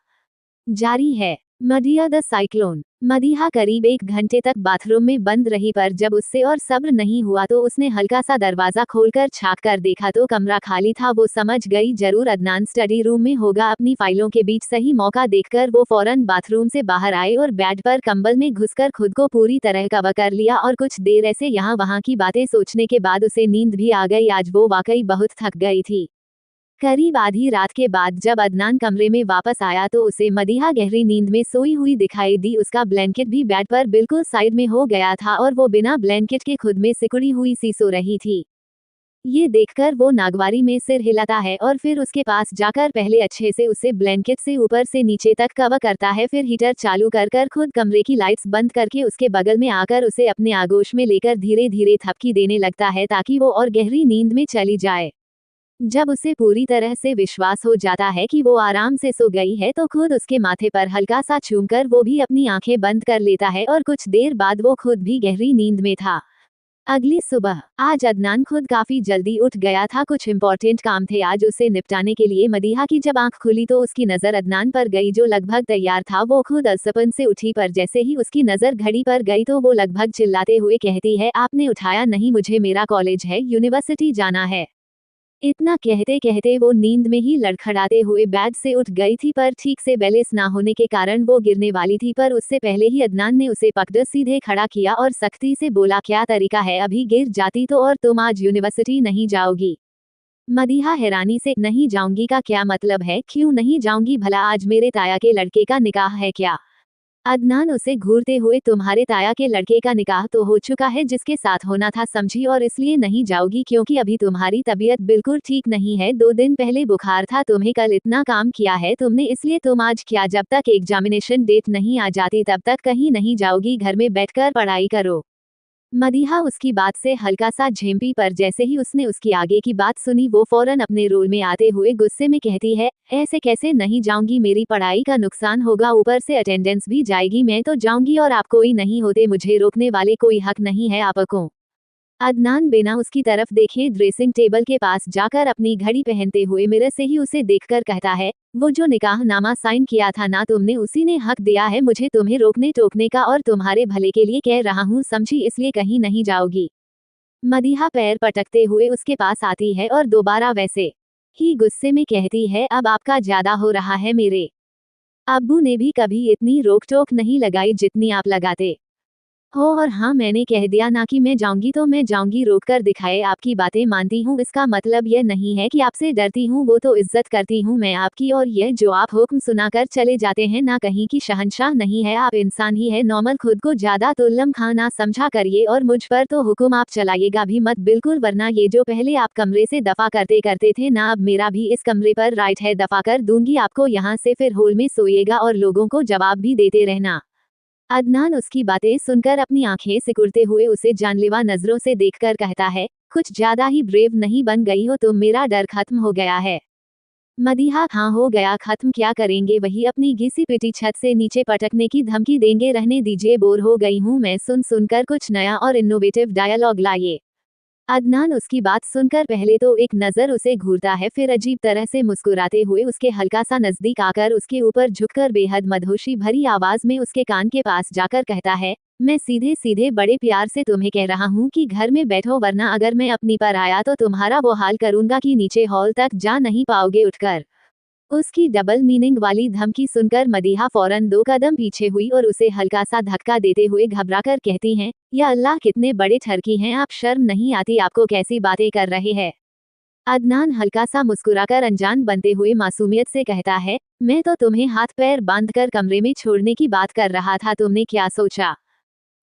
S1: जारी है। मदिया द साइक्लोन। मदीहा करीब 1 घंटे तक बाथरूम में बंद रही, पर जब उससे और सब्र नहीं हुआ तो उसने हल्का सा दरवाजा खोलकर झांक कर देखा तो कमरा खाली था। वो समझ गई जरूर अदनान स्टडी रूम में होगा। अपनी फाइलों के बीच सही मौका देखकर वो फौरन बाथरूम से बाहर आए और बेड पर कंबल में घुसकर खुद को पूरी तरह कवर कर लिया और कुछ देर ऐसे यहाँ वहाँ की बातें सोचने के बाद उसे नींद भी आ गई। आज वो वाकई बहुत थक गई थी। करीब आधी रात के बाद जब अदनान कमरे में वापस आया तो उसे मदीहा गहरी नींद में सोई हुई दिखाई दी। उसका ब्लैंकेट भी बेड पर बिल्कुल साइड में हो गया था और वो बिना ब्लैंकेट के खुद में सिकुड़ी हुई सी सो रही थी। ये देखकर वो नागवारी में सिर हिलाता है और फिर उसके पास जाकर पहले अच्छे से उसे ब्लैंकेट से ऊपर से नीचे तक कवर करता है, फिर हीटर चालू कर कर खुद कमरे की लाइट्स बंद करके उसके बगल में आकर उसे अपने आगोश में लेकर धीरे धीरे थपकी देने लगता है ताकि वो और गहरी नींद में चली जाए। जब उसे पूरी तरह से विश्वास हो जाता है कि वो आराम से सो गई है तो खुद उसके माथे पर हल्का सा चूमकर वो भी अपनी आंखें बंद कर लेता है और कुछ देर बाद वो खुद भी गहरी नींद में था। अगली सुबह आज अदनान खुद काफी जल्दी उठ गया था। कुछ इम्पोर्टेंट काम थे आज उसे निपटाने के लिए। मदीहा की जब आंख खुली तो उसकी नजर अदनान पर गई जो लगभग तैयार था। वो खुद अलसपन से उठी, पर जैसे ही उसकी नजर घड़ी पर गई तो वो लगभग चिल्लाते हुए कहती है, आपने उठाया नहीं, मुझे मेरा कॉलेज है, यूनिवर्सिटी जाना है। इतना कहते कहते वो नींद में ही लड़खड़ाते हुए बेड से उठ गई थी, पर ठीक से बैलेंस ना होने के कारण वो गिरने वाली थी। पर उससे पहले ही अदनान ने उसे पकड़ सीधे खड़ा किया और सख्ती से बोला, क्या तरीका है, अभी गिर जाती तो, और तुम आज यूनिवर्सिटी नहीं जाओगी। मदीहा हैरानी से, नहीं जाऊंगी का क्या मतलब है, क्यों नहीं जाऊंगी भला, आज मेरे ताया के लड़के का निकाह है क्या। अदनान उसे घूरते हुए, तुम्हारे ताया के लड़के का निकाह तो हो चुका है जिसके साथ होना था, समझी, और इसलिए नहीं जाओगी क्योंकि अभी तुम्हारी तबीयत बिल्कुल ठीक नहीं है। 2 दिन पहले बुखार था तुम्हें, कल इतना काम किया है तुमने, इसलिए तुम आज क्या, जब तक एग्जामिनेशन डेट नहीं आ जाती तब तक कहीं नहीं जाओगी, घर में बैठकर पढ़ाई करो। मदीहा उसकी बात से हल्का सा झेंपी, पर जैसे ही उसने उसकी आगे की बात सुनी वो फौरन अपने रोल में आते हुए गुस्से में कहती है, ऐसे कैसे नहीं जाऊंगी, मेरी पढ़ाई का नुकसान होगा, ऊपर से अटेंडेंस भी जाएगी, मैं तो जाऊंगी और आप कोई नहीं होते, मुझे रोकने वाले कोई हक नहीं है आपको। अदनान बिना उसकी तरफ देखे ड्रेसिंग टेबल के पास जाकर अपनी घड़ी पहनते हुए मिरर से ही उसे देखकर कहता है, वो जो निकाहनामा साइन किया था ना तुमने, उसी ने हक दिया है मुझे तुम्हें रोकने टोकने का, और तुम्हारे भले के लिए कह रहा हूँ, समझी, इसलिए कहीं नहीं जाओगी। मदीहा पैर पटकते हुए उसके पास आती है और दोबारा वैसे ही गुस्से में कहती है, अब आपका ज्यादा हो रहा है, मेरे अब्बू ने भी कभी इतनी रोक टोक नहीं लगाई जितनी आप लगाते हो, और हाँ, मैंने कह दिया ना कि मैं जाऊंगी तो मैं जाऊंगी, रोक कर दिखाए, आपकी बातें मानती हूँ, इसका मतलब यह नहीं है कि आपसे डरती हूँ, वो तो इज्जत करती हूँ मैं आपकी, और यह जो आप हुक्म सुनाकर चले जाते हैं ना कहीं की शहंशाह नहीं है, आप इंसान ही है नॉर्मल, खुद को ज्यादा तुल्लम खां ना समझा करिए, और मुझ पर तो हुक्म आप चलाइएगा भी मत बिल्कुल, वरना ये जो पहले आप कमरे से दफा करते करते थे ना, अब मेरा भी इस कमरे पर राइट है, दफा कर दूंगी आपको यहाँ से, फिर होल में सोइएगा और लोगों को जवाब भी देते रहना। अदनान उसकी बातें सुनकर अपनी आंखें सिकुड़ते हुए उसे जानलेवा नजरों से देखकर कहता है, कुछ ज्यादा ही ब्रेव नहीं बन गई हो तुम, मेरा डर खत्म हो गया है। मदीहा, हाँ हो गया खत्म, क्या करेंगे, वही अपनी घिसी पिटी छत से नीचे पटकने की धमकी देंगे, रहने दीजिए, बोर हो गई हूँ मैं सुन सुनकर, कुछ नया और इनोवेटिव डायलॉग लाइए। अदनान उसकी बात सुनकर पहले तो एक नजर उसे घूरता है, फिर अजीब तरह से मुस्कुराते हुए उसके हल्का सा नजदीक आकर उसके ऊपर झुककर बेहद मदहोशी भरी आवाज में उसके कान के पास जाकर कहता है, मैं सीधे सीधे बड़े प्यार से तुम्हें कह रहा हूँ कि घर में बैठो, वरना अगर मैं अपनी पर आया तो तुम्हारा वो हाल करूंगा कि नीचे हॉल तक जा नहीं पाओगे उठकर। उसकी डबल मीनिंग वाली धमकी सुनकर मदीहा फौरन 2 कदम पीछे हुई और उसे हल्का सा धक्का देते हुए घबराकर कहती हैं, या अल्लाह कितने बड़े ठरकी हैं आप, शर्म नहीं आती आपको, कैसी बातें कर रहे हैं। अदनान हल्का सा मुस्कुराकर अनजान बनते हुए मासूमियत से कहता है, मैं तो तुम्हें हाथ पैर बांधकर कमरे में छोड़ने की बात कर रहा था, तुमने क्या सोचा।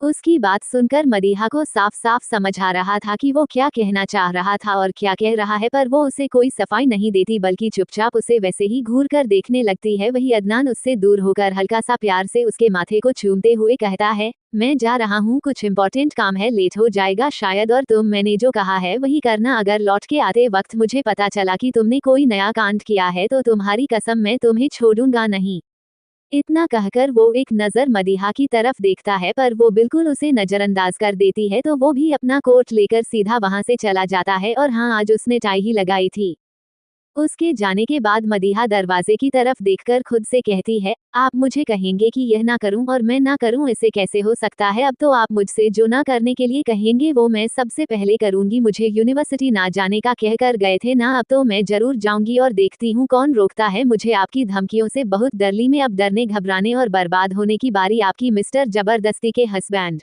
S1: उसकी बात सुनकर मदीहा को साफ साफ समझ आ रहा था कि वो क्या कहना चाह रहा था और क्या कह रहा है, पर वो उसे कोई सफाई नहीं देती बल्कि चुपचाप उसे वैसे ही घूर कर देखने लगती है। वही अदनान उससे दूर होकर हल्का सा प्यार से उसके माथे को चूमते हुए कहता है, मैं जा रहा हूँ, कुछ इम्पोर्टेंट काम है, लेट हो जाएगा शायद, और तुम मैंने जो कहा है वही करना। अगर लौट के आते वक्त मुझे पता चला कि तुमने कोई नया कांड किया है तो तुम्हारी कसम मैं तुम्हें छोड़ूंगा नहीं। इतना कहकर वो एक नजर मदीहा की तरफ देखता है, पर वो बिल्कुल उसे नजरअंदाज कर देती है, तो वो भी अपना कोट लेकर सीधा वहां से चला जाता है। और हाँ, आज उसने टाई ही लगाई थी। उसके जाने के बाद मदीहा दरवाजे की तरफ देखकर खुद से कहती है, आप मुझे कहेंगे कि यह ना करूं और मैं ना करूं, ऐसे कैसे हो सकता है। अब तो आप मुझसे जो ना करने के लिए कहेंगे वो मैं सबसे पहले करूंगी। मुझे यूनिवर्सिटी ना जाने का कहकर गए थे ना, अब तो मैं जरूर जाऊंगी और देखती हूँ कौन रोकता है मुझे। आपकी धमकियों से बहुत डर ली मैं, अब डरने घबराने और बर्बाद होने की बारी आपकी, मिस्टर जबरदस्ती के हस्बैंड।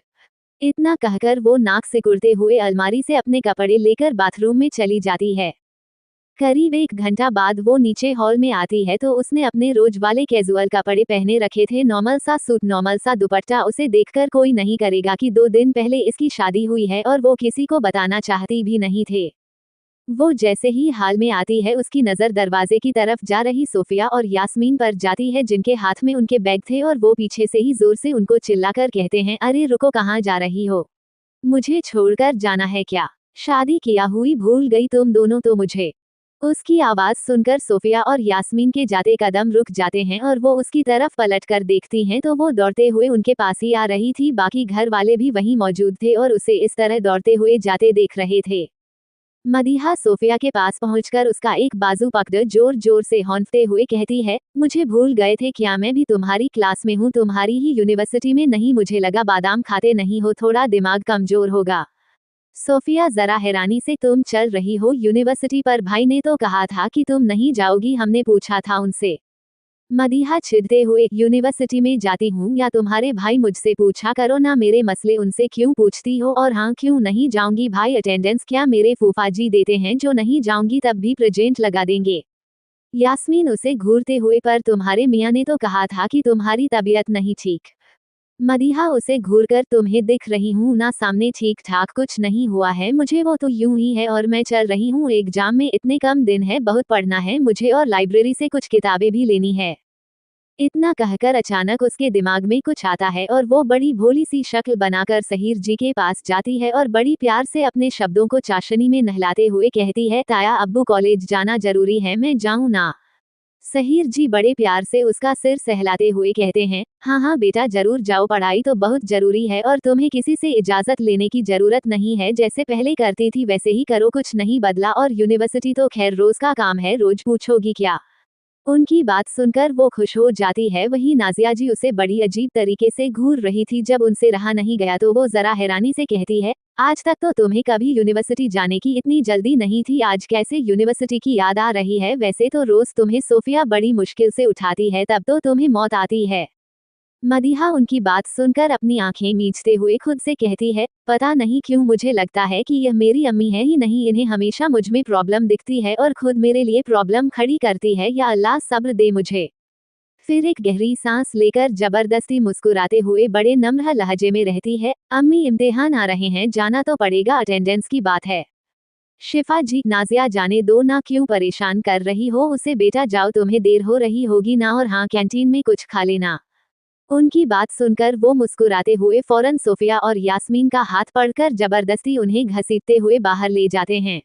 S1: इतना कहकर वो नाक सिकुड़ते हुए अलमारी से अपने कपड़े लेकर बाथरूम में चली जाती है। करीब 1 घंटा बाद वो नीचे हॉल में आती है तो उसने अपने रोज वाले कैजुअल कपड़े पहने रखे थे, नॉर्मल सा सूट, नॉर्मल सा दुपट्टा। उसे देखकर कोई नहीं करेगा कि 2 दिन पहले इसकी शादी हुई है, और वो किसी को बताना चाहती भी नहीं थे। वो जैसे ही हाल में आती है उसकी नजर दरवाजे की तरफ जा रही सोफिया और यास्मीन पर जाती है, जिनके हाथ में उनके बैग थे, और वो पीछे से ही जोर से उनको चिल्लाकर कहते हैं, अरे रुको, कहाँ जा रही हो, मुझे छोड़कर जाना है क्या, शादी किया हुई भूल गई तुम दोनों तो मुझे। उसकी आवाज सुनकर सोफिया और यास्मीन के जाते कदम रुक जाते हैं और वो उसकी तरफ पलटकर देखती हैं तो वो दौड़ते हुए उनके पास ही आ रही थी। बाकी घर वाले भी वहीं मौजूद थे और उसे इस तरह दौड़ते हुए जाते देख रहे थे। मदीहा सोफिया के पास पहुंचकर उसका एक बाजू पकड़ जोर जोर से हौंकते हुए कहती है, मुझे भूल गए थे क्या, मैं भी तुम्हारी क्लास में हूँ, तुम्हारी ही यूनिवर्सिटी में। नहीं, मुझे लगा बादाम खाते नहीं हो, थोड़ा दिमाग कमजोर होगा। सोफिया जरा हैरानी से, तुम चल रही हो यूनिवर्सिटी, पर भाई ने तो कहा था कि तुम नहीं जाओगी, हमने पूछा था उनसे। मदीहा चिढ़ते हुए, यूनिवर्सिटी में जाती हूँ या तुम्हारे भाई, मुझसे पूछा करो ना, मेरे मसले उनसे क्यों पूछती हो। और हाँ, क्यों नहीं जाऊंगी भाई, अटेंडेंस क्या मेरे फूफा जी देते हैं, जो नहीं जाऊंगी तब भी प्रेजेंट लगा देंगे। यास्मीन उसे घूरते हुए, पर तुम्हारे मियाँ ने तो कहा था कि तुम्हारी तबीयत नहीं ठीक। मदीहा उसे घूरकर, तुम्हें दिख रही हूँ ना सामने, ठीक ठाक कुछ नहीं हुआ है मुझे, वो तो यूं ही है, और मैं चल रही हूँ, एग्जाम में इतने कम दिन है, बहुत पढ़ना है मुझे और लाइब्रेरी से कुछ किताबें भी लेनी है। इतना कहकर अचानक उसके दिमाग में कुछ आता है और वो बड़ी भोली सी शक्ल बनाकर सहीर जी के पास जाती है और बड़ी प्यार से अपने शब्दों को चाशनी में नहलाते हुए कहती है, ताया अब्बू कॉलेज जाना जरूरी है, मैं जाऊँ ना। सहीर जी बड़े प्यार से उसका सिर सहलाते हुए कहते हैं, हाँ हाँ बेटा जरूर जाओ, पढ़ाई तो बहुत जरूरी है और तुम्हें किसी से इजाजत लेने की जरूरत नहीं है, जैसे पहले करती थी वैसे ही करो, कुछ नहीं बदला। और यूनिवर्सिटी तो खैर रोज का काम है, रोज पूछोगी क्या। उनकी बात सुनकर वो खुश हो जाती है। वहीं नाजिया जी उसे बड़ी अजीब तरीके से घूर रही थी। जब उनसे रहा नहीं गया तो वो जरा हैरानी से कहती है, आज तक तो तुम्हें कभी यूनिवर्सिटी जाने की इतनी जल्दी नहीं थी, आज कैसे यूनिवर्सिटी की याद आ रही है। वैसे तो रोज तुम्हें सोफिया बड़ी मुश्किल से उठाती है, तब तो तुम्हें मौत आती है। मदीहा उनकी बात सुनकर अपनी आंखें मींचते हुए खुद से कहती है, पता नहीं क्यों मुझे लगता है कि यह मेरी अम्मी है ही नहीं, इन्हें हमेशा मुझ में प्रॉब्लम दिखती है और खुद मेरे लिए प्रॉब्लम खड़ी करती है, या अल्लाह सब्र दे मुझे। फिर एक गहरी सांस लेकर जबरदस्ती मुस्कुराते हुए बड़े नम्र लहजे में रहती है, अम्मी इम्तिहान आ रहे हैं, जाना तो पड़ेगा, अटेंडेंस की बात है। शिफा जी, नाजिया जाने दो ना, क्यों परेशान कर रही हो उसे, बेटा जाओ, तुम्हें देर हो रही होगी ना, और हाँ कैंटीन में कुछ खा लेना। उनकी बात सुनकर वो मुस्कुराते हुए फौरन सोफिया और यास्मीन का हाथ पकड़कर जबरदस्ती उन्हें घसीटते हुए बाहर ले जाते हैं।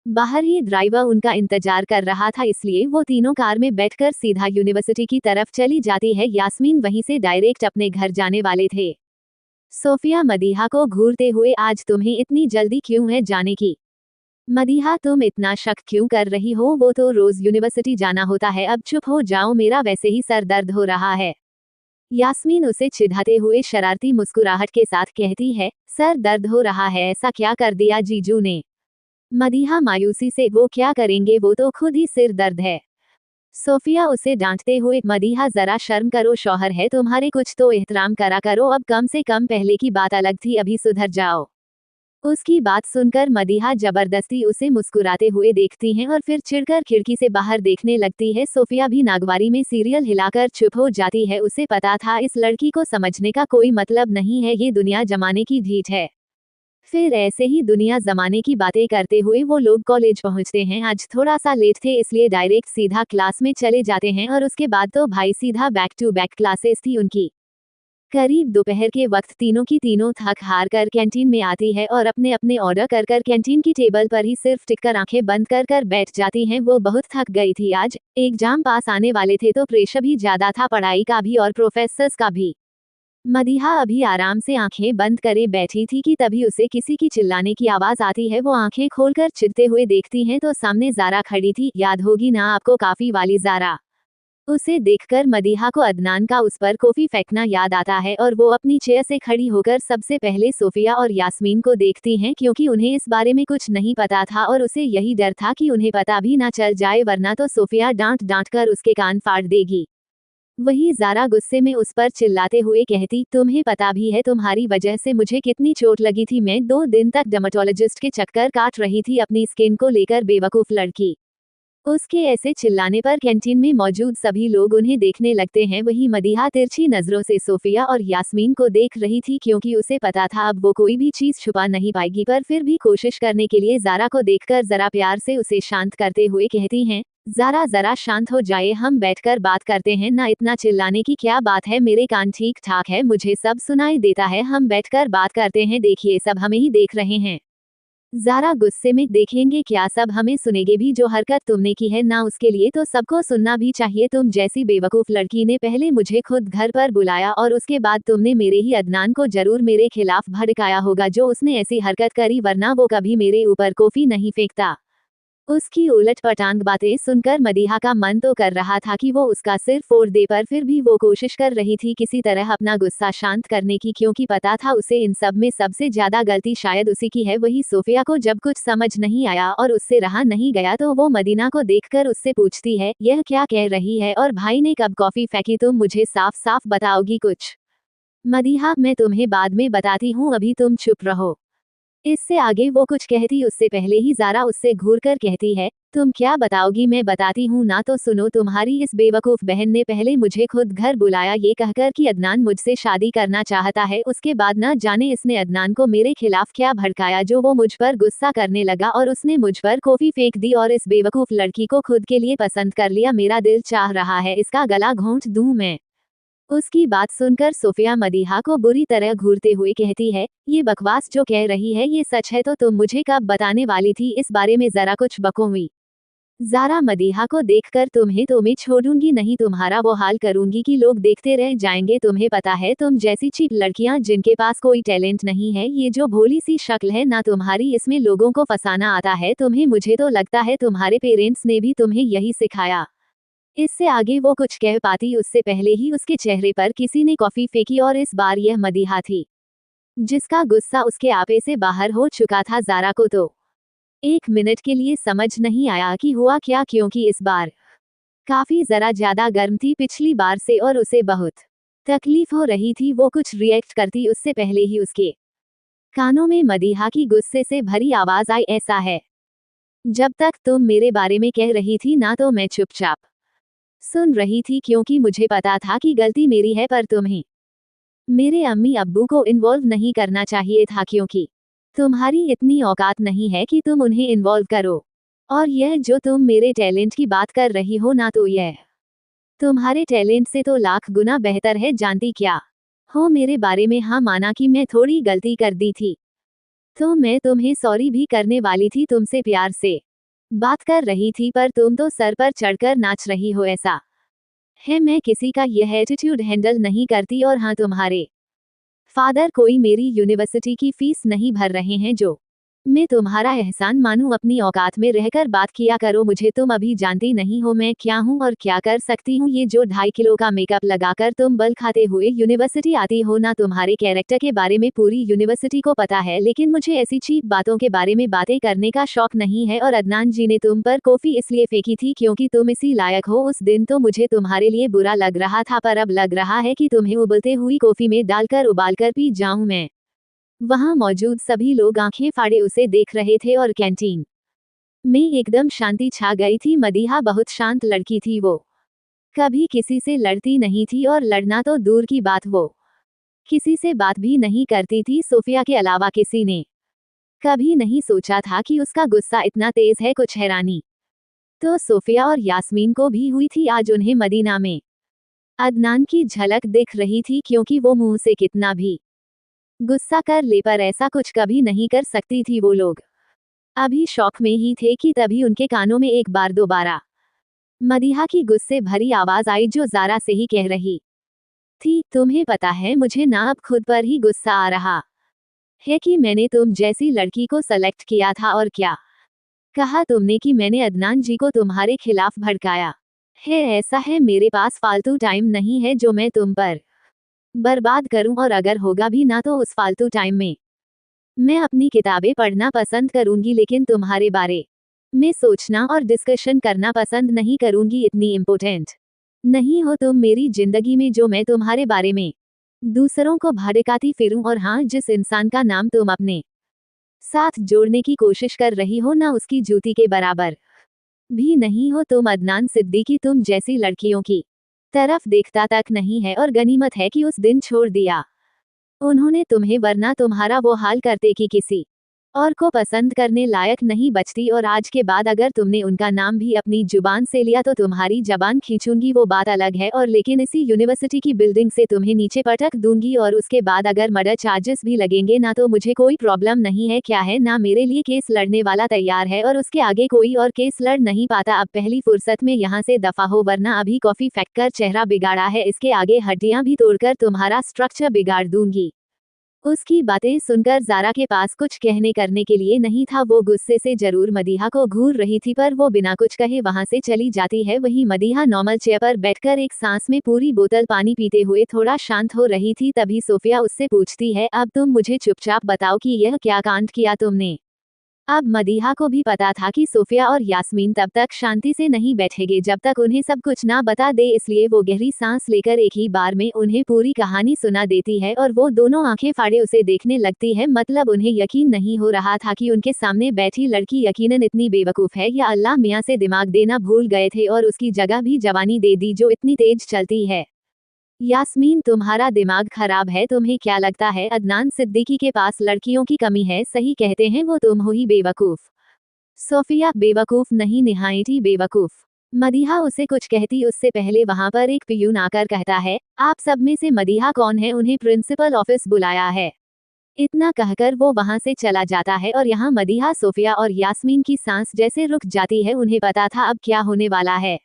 S1: बाहर ही ड्राइवर उनका इंतजार कर रहा था, इसलिए वो तीनों कार में बैठकर सीधा यूनिवर्सिटी की तरफ चली जाती है। यास्मीन वहीं से डायरेक्ट अपने घर जाने वाले थे। सोफिया मदीहा को घूरते हुए, आज तुम्हें इतनी जल्दी क्यों है जाने की। मदीहा, तुम इतना शक क्यों कर रही हो, वो तो रोज यूनिवर्सिटी जाना होता है, अब चुप हो जाओ, मेरा वैसे ही सर दर्द हो रहा है। यास्मीन उसे चिढ़ाते हुए शरारती मुस्कुराहट के साथ कहती है, सर दर्द हो रहा है, ऐसा क्या कर दिया जीजू ने। मदीहा मायूसी से, वो क्या करेंगे, वो तो खुद ही सिर दर्द है। सोफिया उसे डांटते हुए, मदीहा जरा शर्म करो, शौहर है तुम्हारे, कुछ तो एहतराम करा करो, अब कम से कम पहले की बात अलग थी, अभी सुधर जाओ। उसकी बात सुनकर मदीहा जबरदस्ती उसे मुस्कुराते हुए देखती हैं और फिर चिढ़कर खिड़की से बाहर देखने लगती है। सोफिया भी नागवारी में सीरियल हिलाकर चुप हो जाती है। उसे पता था इस लड़की को समझने का कोई मतलब नहीं है, ये दुनिया जमाने की ढीठ है। फिर ऐसे ही दुनिया जमाने की बातें करते हुए वो लोग कॉलेज पहुंचते हैं। आज थोड़ा सा लेट थे इसलिए डायरेक्ट सीधा क्लास में चले जाते हैं और उसके बाद तो भाई सीधा बैक टू बैक क्लासेस थी उनकी। करीब दोपहर के वक्त तीनों की तीनों थक हार कर कैंटीन में आती है और अपने अपने ऑर्डर कर कर कैंटीन की टेबल पर ही सिर्फ टिककर आंखें बंद कर कर बैठ जाती हैं। वो बहुत थक गई थी, आज एग्जाम पास आने वाले थे तो प्रेशर भी ज्यादा था, पढ़ाई का भी और प्रोफेसर्स का भी। मदीहा अभी आराम से आंखें बंद करे बैठी थी कि तभी उसे किसी की चिल्लाने की आवाज आती है। वो आंखें खोलकर चिढ़ते हुए देखती हैं तो सामने जारा खड़ी थी। याद होगी ना आपको, काफी वाली जारा। उसे देखकर मदीहा को अदनान का उस पर कॉफी फेंकना याद आता है और वो अपनी चेयर से खड़ी होकर सबसे पहले सोफिया और यास्मीन को देखती हैं, क्योंकि उन्हें इस बारे में कुछ नहीं पता था और उसे यही डर था कि उन्हें पता भी ना चल जाए, वरना तो सोफिया डांट डांट कर उसके कान फाड़ देगी। वही जारा गुस्से में उस पर चिल्लाते हुए कहती, तुम्हें पता भी है तुम्हारी वजह से मुझे कितनी चोट लगी थी, मैं 2 दिन तक डर्मेटोलॉजिस्ट के चक्कर काट रही थी अपनी स्किन को लेकर, बेवकूफ लड़की। उसके ऐसे चिल्लाने पर कैंटीन में मौजूद सभी लोग उन्हें देखने लगते हैं। वही मदीहा तिरछी नजरों से सोफिया और यास्मीन को देख रही थी, क्योंकि उसे पता था अब वो कोई भी चीज छुपा नहीं पाएगी, पर फिर भी कोशिश करने के लिए जारा को देखकर जरा प्यार से उसे शांत करते हुए कहती हैं, जारा जरा शांत हो जाए, हम बैठकर बात करते हैं ना, इतना चिल्लाने की क्या बात है, मेरे कान ठीक ठाक है, मुझे सब सुनाई देता है, हम बैठकर बात करते हैं, देखिए सब हमें ही देख रहे हैं। जारा गुस्से में, देखेंगे क्या, सब हमें सुनेंगे भी, जो हरकत तुमने की है ना उसके लिए तो सबको सुनना भी चाहिए। तुम जैसी बेवकूफ लड़की ने पहले मुझे खुद घर पर बुलाया और उसके बाद तुमने मेरे ही अदनान को जरूर मेरे खिलाफ भड़काया होगा जो उसने ऐसी हरकत करी, वरना वो कभी मेरे ऊपर कॉफी नहीं फेंकता। उसकी उलट पटांग बातें सुनकर मदीहा का मन तो कर रहा था कि वो उसका सिर फोड़ दे, पर फिर भी वो कोशिश कर रही थी किसी तरह अपना गुस्सा शांत करने की, क्योंकि पता था उसे इन सब में सबसे ज्यादा गलती शायद उसी की है। वही सोफिया को जब कुछ समझ नहीं आया और उससे रहा नहीं गया तो वो मदीना को देखकर उससे पूछती है, यह क्या कह रही है, और भाई ने कब कॉफी फेंकी, तुम मुझे साफ साफ बताओगी कुछ? मदीहा, मैं तुम्हें बाद में बताती हूँ, अभी तुम चुप रहो। इससे आगे वो कुछ कहती उससे पहले ही जारा उससे घूरकर कहती है, तुम क्या बताओगी, मैं बताती हूँ ना, तो सुनो, तुम्हारी इस बेवकूफ बहन ने पहले मुझे खुद घर बुलाया ये कहकर कि अदनान मुझसे शादी करना चाहता है, उसके बाद न जाने इसने अदनान को मेरे खिलाफ क्या भड़काया जो वो मुझ पर गुस्सा करने लगा और उसने मुझ पर कॉफी फेंक दी और इस बेवकूफ लड़की को खुद के लिए पसंद कर लिया। मेरा दिल चाह रहा है इसका गला घोंट दूं मैं। उसकी बात सुनकर सोफिया मदीहा को बुरी तरह घूरते हुए कहती है, ये बकवास जो कह रही है ये सच है तो तुम मुझे कब बताने वाली थी इस बारे में, जरा कुछ बकोगी। जारा मदीहा को देखकर, तुम्हें तो मैं छोड़ूंगी नहीं, तुम्हारा वो हाल करूंगी कि लोग देखते रह जाएंगे। तुम्हें पता है तुम जैसी चीप लड़कियां जिनके पास कोई टैलेंट नहीं है, ये जो भोली सी शक्ल है ना तुम्हारी, इसमें लोगों को फंसाना आता है तुम्हें। मुझे तो लगता है तुम्हारे पेरेंट्स ने भी तुम्हें यही सिखाया। इससे आगे वो कुछ कह पाती उससे पहले ही उसके चेहरे पर किसी ने कॉफी फेंकी और इस बार यह मदीहा थी, जिसका गुस्सा उसके आपे से बाहर हो चुका था। जारा को तो 1 मिनट के लिए समझ नहीं आया कि हुआ क्या, क्योंकि इस बार काफी जरा ज्यादा गर्म थी पिछली बार से और उसे बहुत तकलीफ हो रही थी। वो कुछ रिएक्ट करती उससे पहले ही उसके कानों में मदीहा की गुस्से से भरी आवाज आई, ऐसा है, जब तक तुम मेरे बारे में कह रही थी ना तो मैं चुपचाप सुन रही थी, क्योंकि मुझे पता था कि गलती मेरी है, पर तुम्हें मेरे अम्मी अब्बू को इन्वॉल्व नहीं करना चाहिए था, क्योंकि तुम्हारी इतनी औकात नहीं है कि तुम उन्हें इन्वॉल्व करो। और यह जो तुम मेरे टैलेंट की बात कर रही हो ना, तो यह तुम्हारे टैलेंट से तो लाख गुना बेहतर है। जानती क्या हो मेरे बारे में? हाँ, माना कि मैं थोड़ी गलती कर दी थी तो मैं तुम्हें सॉरी भी करने वाली थी, तुमसे प्यार से बात कर रही थी, पर तुम तो सर पर चढ़कर नाच रही हो। ऐसा है मैं किसी का यह एटीट्यूड हैंडल नहीं करती। और हाँ, तुम्हारे फादर कोई मेरी यूनिवर्सिटी की फीस नहीं भर रहे हैं जो मैं तुम्हारा एहसान मानूं, अपनी औकात में रहकर बात किया करो, मुझे तुम अभी जानती नहीं हो मैं क्या हूँ और क्या कर सकती हूँ। ये जो 2.5 किलो का मेकअप लगाकर तुम बल खाते हुए यूनिवर्सिटी आती हो ना, तुम्हारे कैरेक्टर के बारे में पूरी यूनिवर्सिटी को पता है, लेकिन मुझे ऐसी चीप बातों के बारे में बातें करने का शौक नहीं है। और अदनान जी ने तुम पर कॉफी इसलिए फेंकी थी क्योंकि तुम इसी लायक हो। उस दिन तो मुझे तुम्हारे लिए बुरा लग रहा था, पर अब लग रहा है कि तुम्हें उबलते हुई कॉफी में डालकर उबालकर पी जाऊं मैं। वहां मौजूद सभी लोग आंखें फाड़े उसे देख रहे थे और कैंटीन में एकदम शांति छा गई थी। मदीहा बहुत शांत लड़की थी, वो कभी किसी से लड़ती नहीं थी और लड़ना तो दूर की बात, वो किसी से बात भी नहीं करती थी। सोफिया के अलावा किसी ने कभी नहीं सोचा था कि उसका गुस्सा इतना तेज है। कुछ हैरानी तो सोफिया और यास्मीन को भी हुई थी। आज उन्हें मदीना में अदनान की झलक दिख रही थी, क्योंकि वो मुंह से कितना भी गुस्सा कर ले पर ऐसा कुछ कभी नहीं कर सकती थी। वो लोग अभी शौक में ही थे कि तभी उनके कानों में एक बार दोबारा मदीहा की गुस्से भरी आवाज आई, जो जारा से ही कह रही थी, तुम्हें पता है मुझे ना अब खुद पर ही गुस्सा आ रहा है कि मैंने तुम जैसी लड़की को सेलेक्ट किया था। और क्या कहा तुमने कि मैंने अदनान जी को तुम्हारे खिलाफ भड़काया है? ऐसा है, मेरे पास फालतू टाइम नहीं है जो मैं तुम पर बर्बाद करूं, और अगर होगा भी ना तो उस फालतू टाइम में मैं अपनी किताबें पढ़ना पसंद करूंगी, लेकिन तुम्हारे बारे में सोचना और डिस्कशन करना पसंद नहीं करूंगी। इतनी इम्पोर्टेंट नहीं हो तुम मेरी जिंदगी में जो मैं तुम्हारे बारे में दूसरों को भड़काती फिरूं। और हाँ, जिस इंसान का नाम तुम अपने साथ जोड़ने की कोशिश कर रही हो ना, उसकी जूती के बराबर भी नहीं हो तुम। अदनान सिद्दीकी तुम जैसी लड़कियों की तरफ देखता तक नहीं है, और गनीमत है कि उस दिन छोड़ दिया उन्होंने तुम्हें, वरना तुम्हारा वो हाल करते कि किसी और को पसंद करने लायक नहीं बचती। और आज के बाद अगर तुमने उनका नाम भी अपनी जुबान से लिया तो तुम्हारी जबान खींचूंगी, वो बात अलग है, और लेकिन इसी यूनिवर्सिटी की बिल्डिंग से तुम्हें नीचे पटक दूंगी। और उसके बाद अगर मर्डर चार्जेस भी लगेंगे ना तो मुझे कोई प्रॉब्लम नहीं है। क्या है ना, मेरे लिए केस लड़ने वाला तैयार है और उसके आगे कोई और केस लड़ नहीं पाता। अब पहली फुर्सत में यहाँ से दफा हो, वरना अभी कॉफी फेंक कर चेहरा बिगाड़ा है, इसके आगे हड्डियां भी तोड़कर तुम्हारा स्ट्रक्चर बिगाड़ दूंगी। उसकी बातें सुनकर जारा के पास कुछ कहने करने के लिए नहीं था। वो गुस्से से जरूर मदीहा को घूर रही थी, पर वो बिना कुछ कहे वहां से चली जाती है। वहीं मदीहा नॉर्मल चेयर पर बैठकर एक सांस में पूरी बोतल पानी पीते हुए थोड़ा शांत हो रही थी। तभी सोफिया उससे पूछती है, अब तुम मुझे चुपचाप बताओ कि यह क्या कांड किया तुमने। अब मदीहा को भी पता था कि सोफिया और यास्मीन तब तक शांति से नहीं बैठेंगे जब तक उन्हें सब कुछ ना बता दे, इसलिए वो गहरी सांस लेकर एक ही बार में उन्हें पूरी कहानी सुना देती है। और वो दोनों आंखें फाड़े उसे देखने लगती है। मतलब उन्हें यकीन नहीं हो रहा था कि उनके सामने बैठी लड़की यकीनन इतनी बेवकूफ है, या अल्लाह मियाँ से दिमाग देना भूल गए थे और उसकी जगह भी जवानी दे दी जो इतनी तेज चलती है। यास्मीन, तुम्हारा दिमाग खराब है। तुम्हें क्या लगता है अदनान सिद्दीकी के पास लड़कियों की कमी है? सही कहते हैं वो, तुम हो ही बेवकूफ। सोफिया बेवकूफ नहीं, निहायती बेवकूफ। मदीहा उसे कुछ कहती उससे पहले वहां पर एक पियून आकर कहता है, आप सब में से मदीहा कौन है? उन्हें प्रिंसिपल ऑफिस बुलाया है। इतना कहकर वो वहां से चला जाता है और यहाँ मदीहा, सोफिया और यास्मीन की सांस जैसे रुक जाती है। उन्हें पता था अब क्या होने वाला है।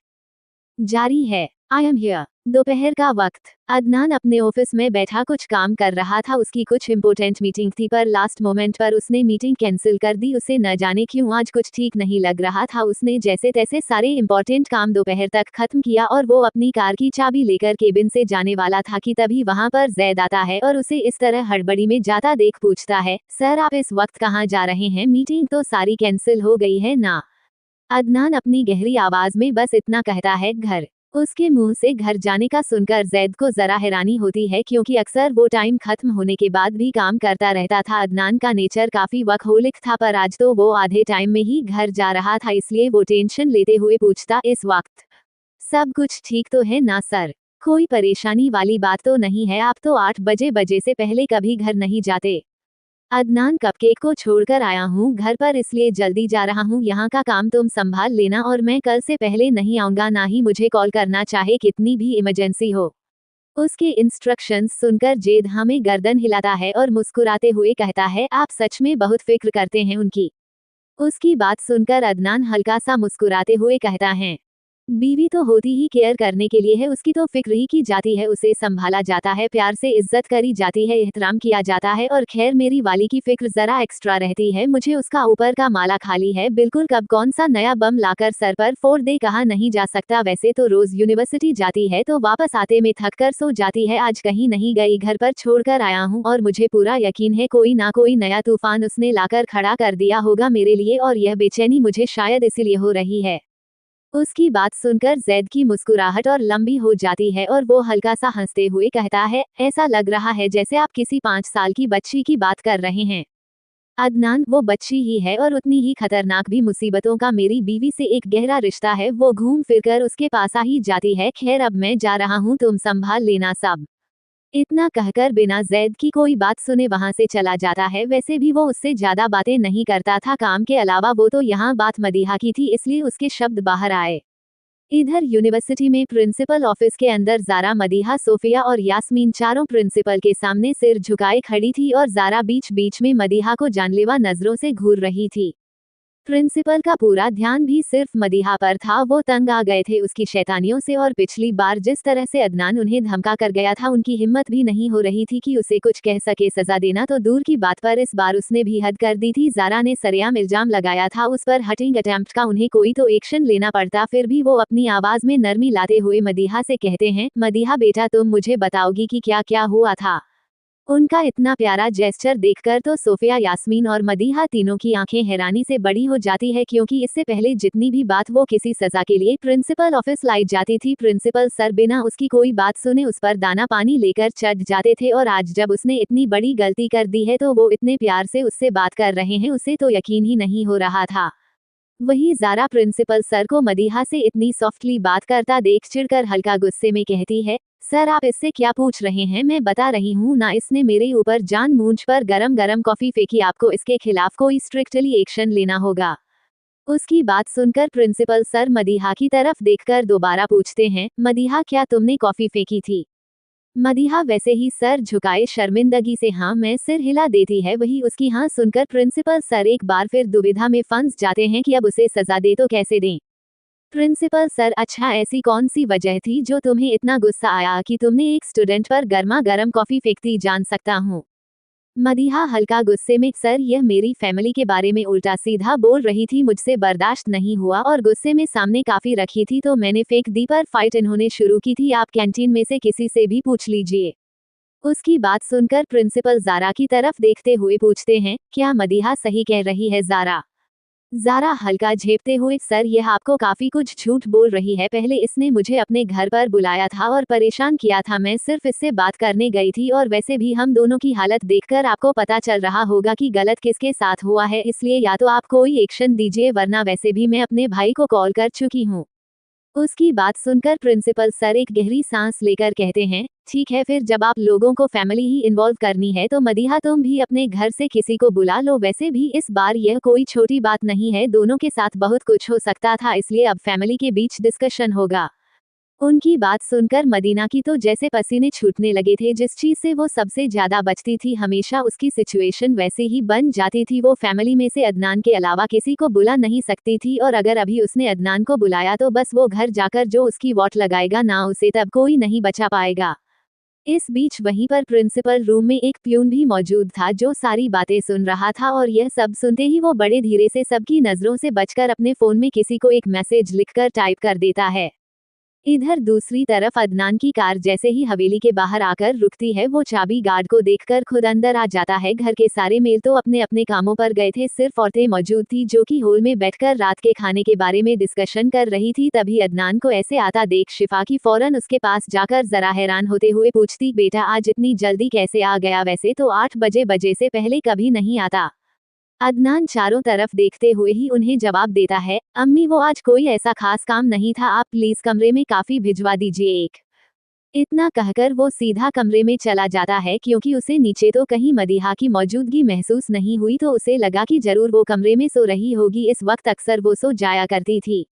S1: जारी है। I am here. दोपहर का वक्त। अदनान अपने ऑफिस में बैठा कुछ काम कर रहा था। उसकी कुछ इम्पोर्टेंट मीटिंग थी, पर लास्ट मोमेंट पर उसने मीटिंग कैंसिल कर दी। उसे न जाने क्यों आज कुछ ठीक नहीं लग रहा था। उसने जैसे तैसे सारे इम्पोर्टेंट काम दोपहर तक खत्म किया और वो अपनी कार की चाबी लेकर केबिन से जाने वाला था कि तभी वहां पर जैद आता है और उसे इस तरह हड़बड़ी में जाता देख पूछता है, सर आप इस वक्त कहाँ जा रहे हैं? मीटिंग तो सारी कैंसिल हो गई है ना। अदनान अपनी गहरी आवाज में बस इतना कहता है, घर। उसके मुंह से घर जाने का सुनकर जैद को जरा हैरानी होती है, क्योंकि अक्सर वो टाइम खत्म होने के बाद भी काम करता रहता था। अदनान का नेचर काफी वर्कहोलिक था, पर आज तो वो आधे टाइम में ही घर जा रहा था, इसलिए वो टेंशन लेते हुए पूछता, इस वक्त सब कुछ ठीक तो है ना सर? कोई परेशानी वाली बात तो नहीं है? आप तो 8 बजे से पहले कभी घर नहीं जाते। अदनान, कपकेक को छोड़कर आया हूँ घर पर, इसलिए जल्दी जा रहा हूँ। यहाँ का काम तुम संभाल लेना और मैं कल से पहले नहीं आऊंगा, ना ही मुझे कॉल करना, चाहे कितनी भी इमरजेंसी हो। उसके इंस्ट्रक्शंस सुनकर जेद हमें गर्दन हिलाता है और मुस्कुराते हुए कहता है, आप सच में बहुत फिक्र करते हैं उनकी। उसकी बात सुनकर अदनान हल्का सा मुस्कुराते हुए कहता है, बीवी तो होती ही केयर करने के लिए है, उसकी तो फिक्र ही की जाती है, उसे संभाला जाता है, प्यार से इज्जत करी जाती है, एहतराम किया जाता है। और खैर मेरी वाली की फिक्र जरा एक्स्ट्रा रहती है, मुझे उसका ऊपर का माला खाली है बिल्कुल, कब कौन सा नया बम लाकर सर पर फोड़ दे कहा नहीं जा सकता। वैसे तो रोज यूनिवर्सिटी जाती है तो वापस आते में थक कर सो जाती है, आज कहीं नहीं गई, घर पर छोड़कर आया हूँ और मुझे पूरा यकीन है कोई ना कोई नया तूफान उसने लाकर खड़ा कर दिया होगा मेरे लिए, और यह बेचैनी मुझे शायद इसीलिए हो रही है। उसकी बात सुनकर जैद की मुस्कुराहट और लंबी हो जाती है और वो हल्का सा हंसते हुए कहता है, ऐसा लग रहा है जैसे आप किसी 5 साल की बच्ची की बात कर रहे हैं। अदनान, वो बच्ची ही है और उतनी ही खतरनाक भी मुसीबतों का मेरी बीवी से एक गहरा रिश्ता है। वो घूम फिरकर उसके पास आ ही जाती है। खैर अब मैं जा रहा हूँ, तुम संभाल लेना सब। इतना कहकर बिना जैद की कोई बात सुने वहां से चला जाता है। वैसे भी वो उससे ज्यादा बातें नहीं करता था, काम के अलावा वो तो यहाँ बात मदीहा की थी, इसलिए उसके शब्द बाहर आए। इधर यूनिवर्सिटी में प्रिंसिपल ऑफिस के अंदर जारा, मदीहा, सोफिया और यास्मीन चारों प्रिंसिपल के सामने सिर झुकाए खड़ी थी और जारा बीच बीच में मदीहा को जानलेवा नजरों से घूर रही थी। प्रिंसिपल का पूरा ध्यान भी सिर्फ मदीहा पर था। वो तंग आ गए थे उसकी शैतानियों से, और पिछली बार जिस तरह से अदनान उन्हें धमका कर गया था, उनकी हिम्मत भी नहीं हो रही थी कि उसे कुछ कह सके। सजा देना तो दूर की बात पर इस बार उसने भी हद कर दी थी। जारा ने सरेआम इल्जाम लगाया था उस पर, हटिंग अटेम्प्ट का उन्हें कोई तो एक्शन लेना पड़ता। फिर भी वो अपनी आवाज में नरमी लाते हुए मदीहा से कहते हैं, मदीहा बेटा तुम मुझे बताओगी कि क्या क्या हुआ था। उनका इतना प्यारा जेस्चर देखकर तो सोफिया, यास्मीन और मदीहा तीनों की आंखें हैरानी से बड़ी हो जाती है, क्योंकि इससे पहले जितनी भी बात वो किसी सजा के लिए प्रिंसिपल ऑफिस लाई जाती थी, प्रिंसिपल सर बिना उसकी कोई बात सुने उस पर दाना पानी लेकर चढ़ जाते थे। और आज जब उसने इतनी बड़ी गलती कर दी है तो वो इतने प्यार से उससे बात कर रहे हैं, उसे तो यकीन ही नहीं हो रहा था। वही जारा प्रिंसिपल सर को मदीहा से इतनी सॉफ्टली बात करता देख चिढ़कर हल्का गुस्से में कहती है, सर आप इससे क्या पूछ रहे हैं, मैं बता रही हूँ ना, इसने मेरे ऊपर जानबूझ पर गरम गरम कॉफी फेंकी, आपको इसके खिलाफ कोई स्ट्रिक्टली एक्शन लेना होगा। उसकी बात सुनकर प्रिंसिपल सर मदीहा की तरफ देखकर दोबारा पूछते हैं, मदीहा क्या तुमने कॉफी फेंकी थी। मदीहा वैसे ही सर झुकाए शर्मिंदगी से हाँ मैं सिर हिला देती है। वही उसकी हाँ सुनकर प्रिंसिपल सर एक बार फिर दुविधा में फंस जाते हैं कि अब उसे सजा दे तो कैसे दें। प्रिंसिपल सर, अच्छा ऐसी कौन सी वजह थी जो तुम्हें इतना गुस्सा आया कि तुमने एक स्टूडेंट पर गर्मा गर्म कॉफी फेंकती, जान सकता हूँ। मदीहा हल्का गुस्से में, सर यह मेरी फैमिली के बारे में उल्टा सीधा बोल रही थी, मुझसे बर्दाश्त नहीं हुआ और गुस्से में सामने काफी रखी थी तो मैंने फेंक दी, पर फाइट इन्होंने शुरू की थी, आप कैंटीन में से किसी से भी पूछ लीजिए। उसकी बात सुनकर प्रिंसिपल जारा की तरफ देखते हुए पूछते हैं, क्या मदीहा सही कह रही है जारा। जारा हल्का झेपते हुए, सर यह आपको काफी कुछ झूठ बोल रही है, पहले इसने मुझे अपने घर पर बुलाया था और परेशान किया था, मैं सिर्फ इससे बात करने गई थी, और वैसे भी हम दोनों की हालत देखकर आपको पता चल रहा होगा कि गलत किसके साथ हुआ है, इसलिए या तो आप कोई एक्शन दीजिए वरना वैसे भी मैं अपने भाई को कॉल कर चुकी हूँ। उसकी बात सुनकर प्रिंसिपल सर एक गहरी सांस लेकर कहते हैं, ठीक है फिर जब आप लोगों को फैमिली ही इन्वॉल्व करनी है तो मदीहा तुम भी अपने घर से किसी को बुला लो, वैसे भी इस बार यह कोई छोटी बात नहीं है, दोनों के साथ बहुत कुछ हो सकता था, इसलिए अब फैमिली के बीच डिस्कशन होगा। उनकी बात सुनकर मदीना की तो जैसे पसीने छूटने लगे थे, जिस चीज से वो सबसे ज्यादा बचती थी हमेशा उसकी सिचुएशन वैसे ही बन जाती थी। वो फैमिली में से अदनान के अलावा किसी को बुला नहीं सकती थी, और अगर अभी उसने अदनान को बुलाया तो बस वो घर जाकर जो उसकी वोट लगाएगा ना, उसे तब कोई नहीं बचा पाएगा। इस बीच वहीं पर प्रिंसिपल रूम में एक प्यून भी मौजूद था जो सारी बातें सुन रहा था, और यह सब सुनते ही वो बड़े धीरे से सबकी नजरों से बचकर अपने फोन में किसी को एक मैसेज लिखकर टाइप कर देता है। इधर दूसरी तरफ अदनान की कार जैसे ही हवेली के बाहर आकर रुकती है, वो चाबी गार्ड को देखकर खुद अंदर आ जाता है। घर के सारे मेल तो अपने अपने कामों पर गए थे, सिर्फ औरतें मौजूद थी जो कि हॉल में बैठकर रात के खाने के बारे में डिस्कशन कर रही थी। तभी अदनान को ऐसे आता देख शिफा की फौरन उसके पास जाकर जरा हैरान होते हुए पूछती, बेटा आज इतनी जल्दी कैसे आ गया, वैसे तो 8 बजे से पहले कभी नहीं आता। अदनान चारों तरफ देखते हुए ही उन्हें जवाब देता है, अम्मी वो आज कोई ऐसा खास काम नहीं था, आप प्लीज कमरे में काफी भिजवा दीजिए एक। इतना कहकर वो सीधा कमरे में चला जाता है, क्योंकि उसे नीचे तो कहीं मदीहा की मौजूदगी महसूस नहीं हुई, तो उसे लगा कि जरूर वो कमरे में सो रही होगी, इस वक्त अक्सर वो सो जाया करती थी।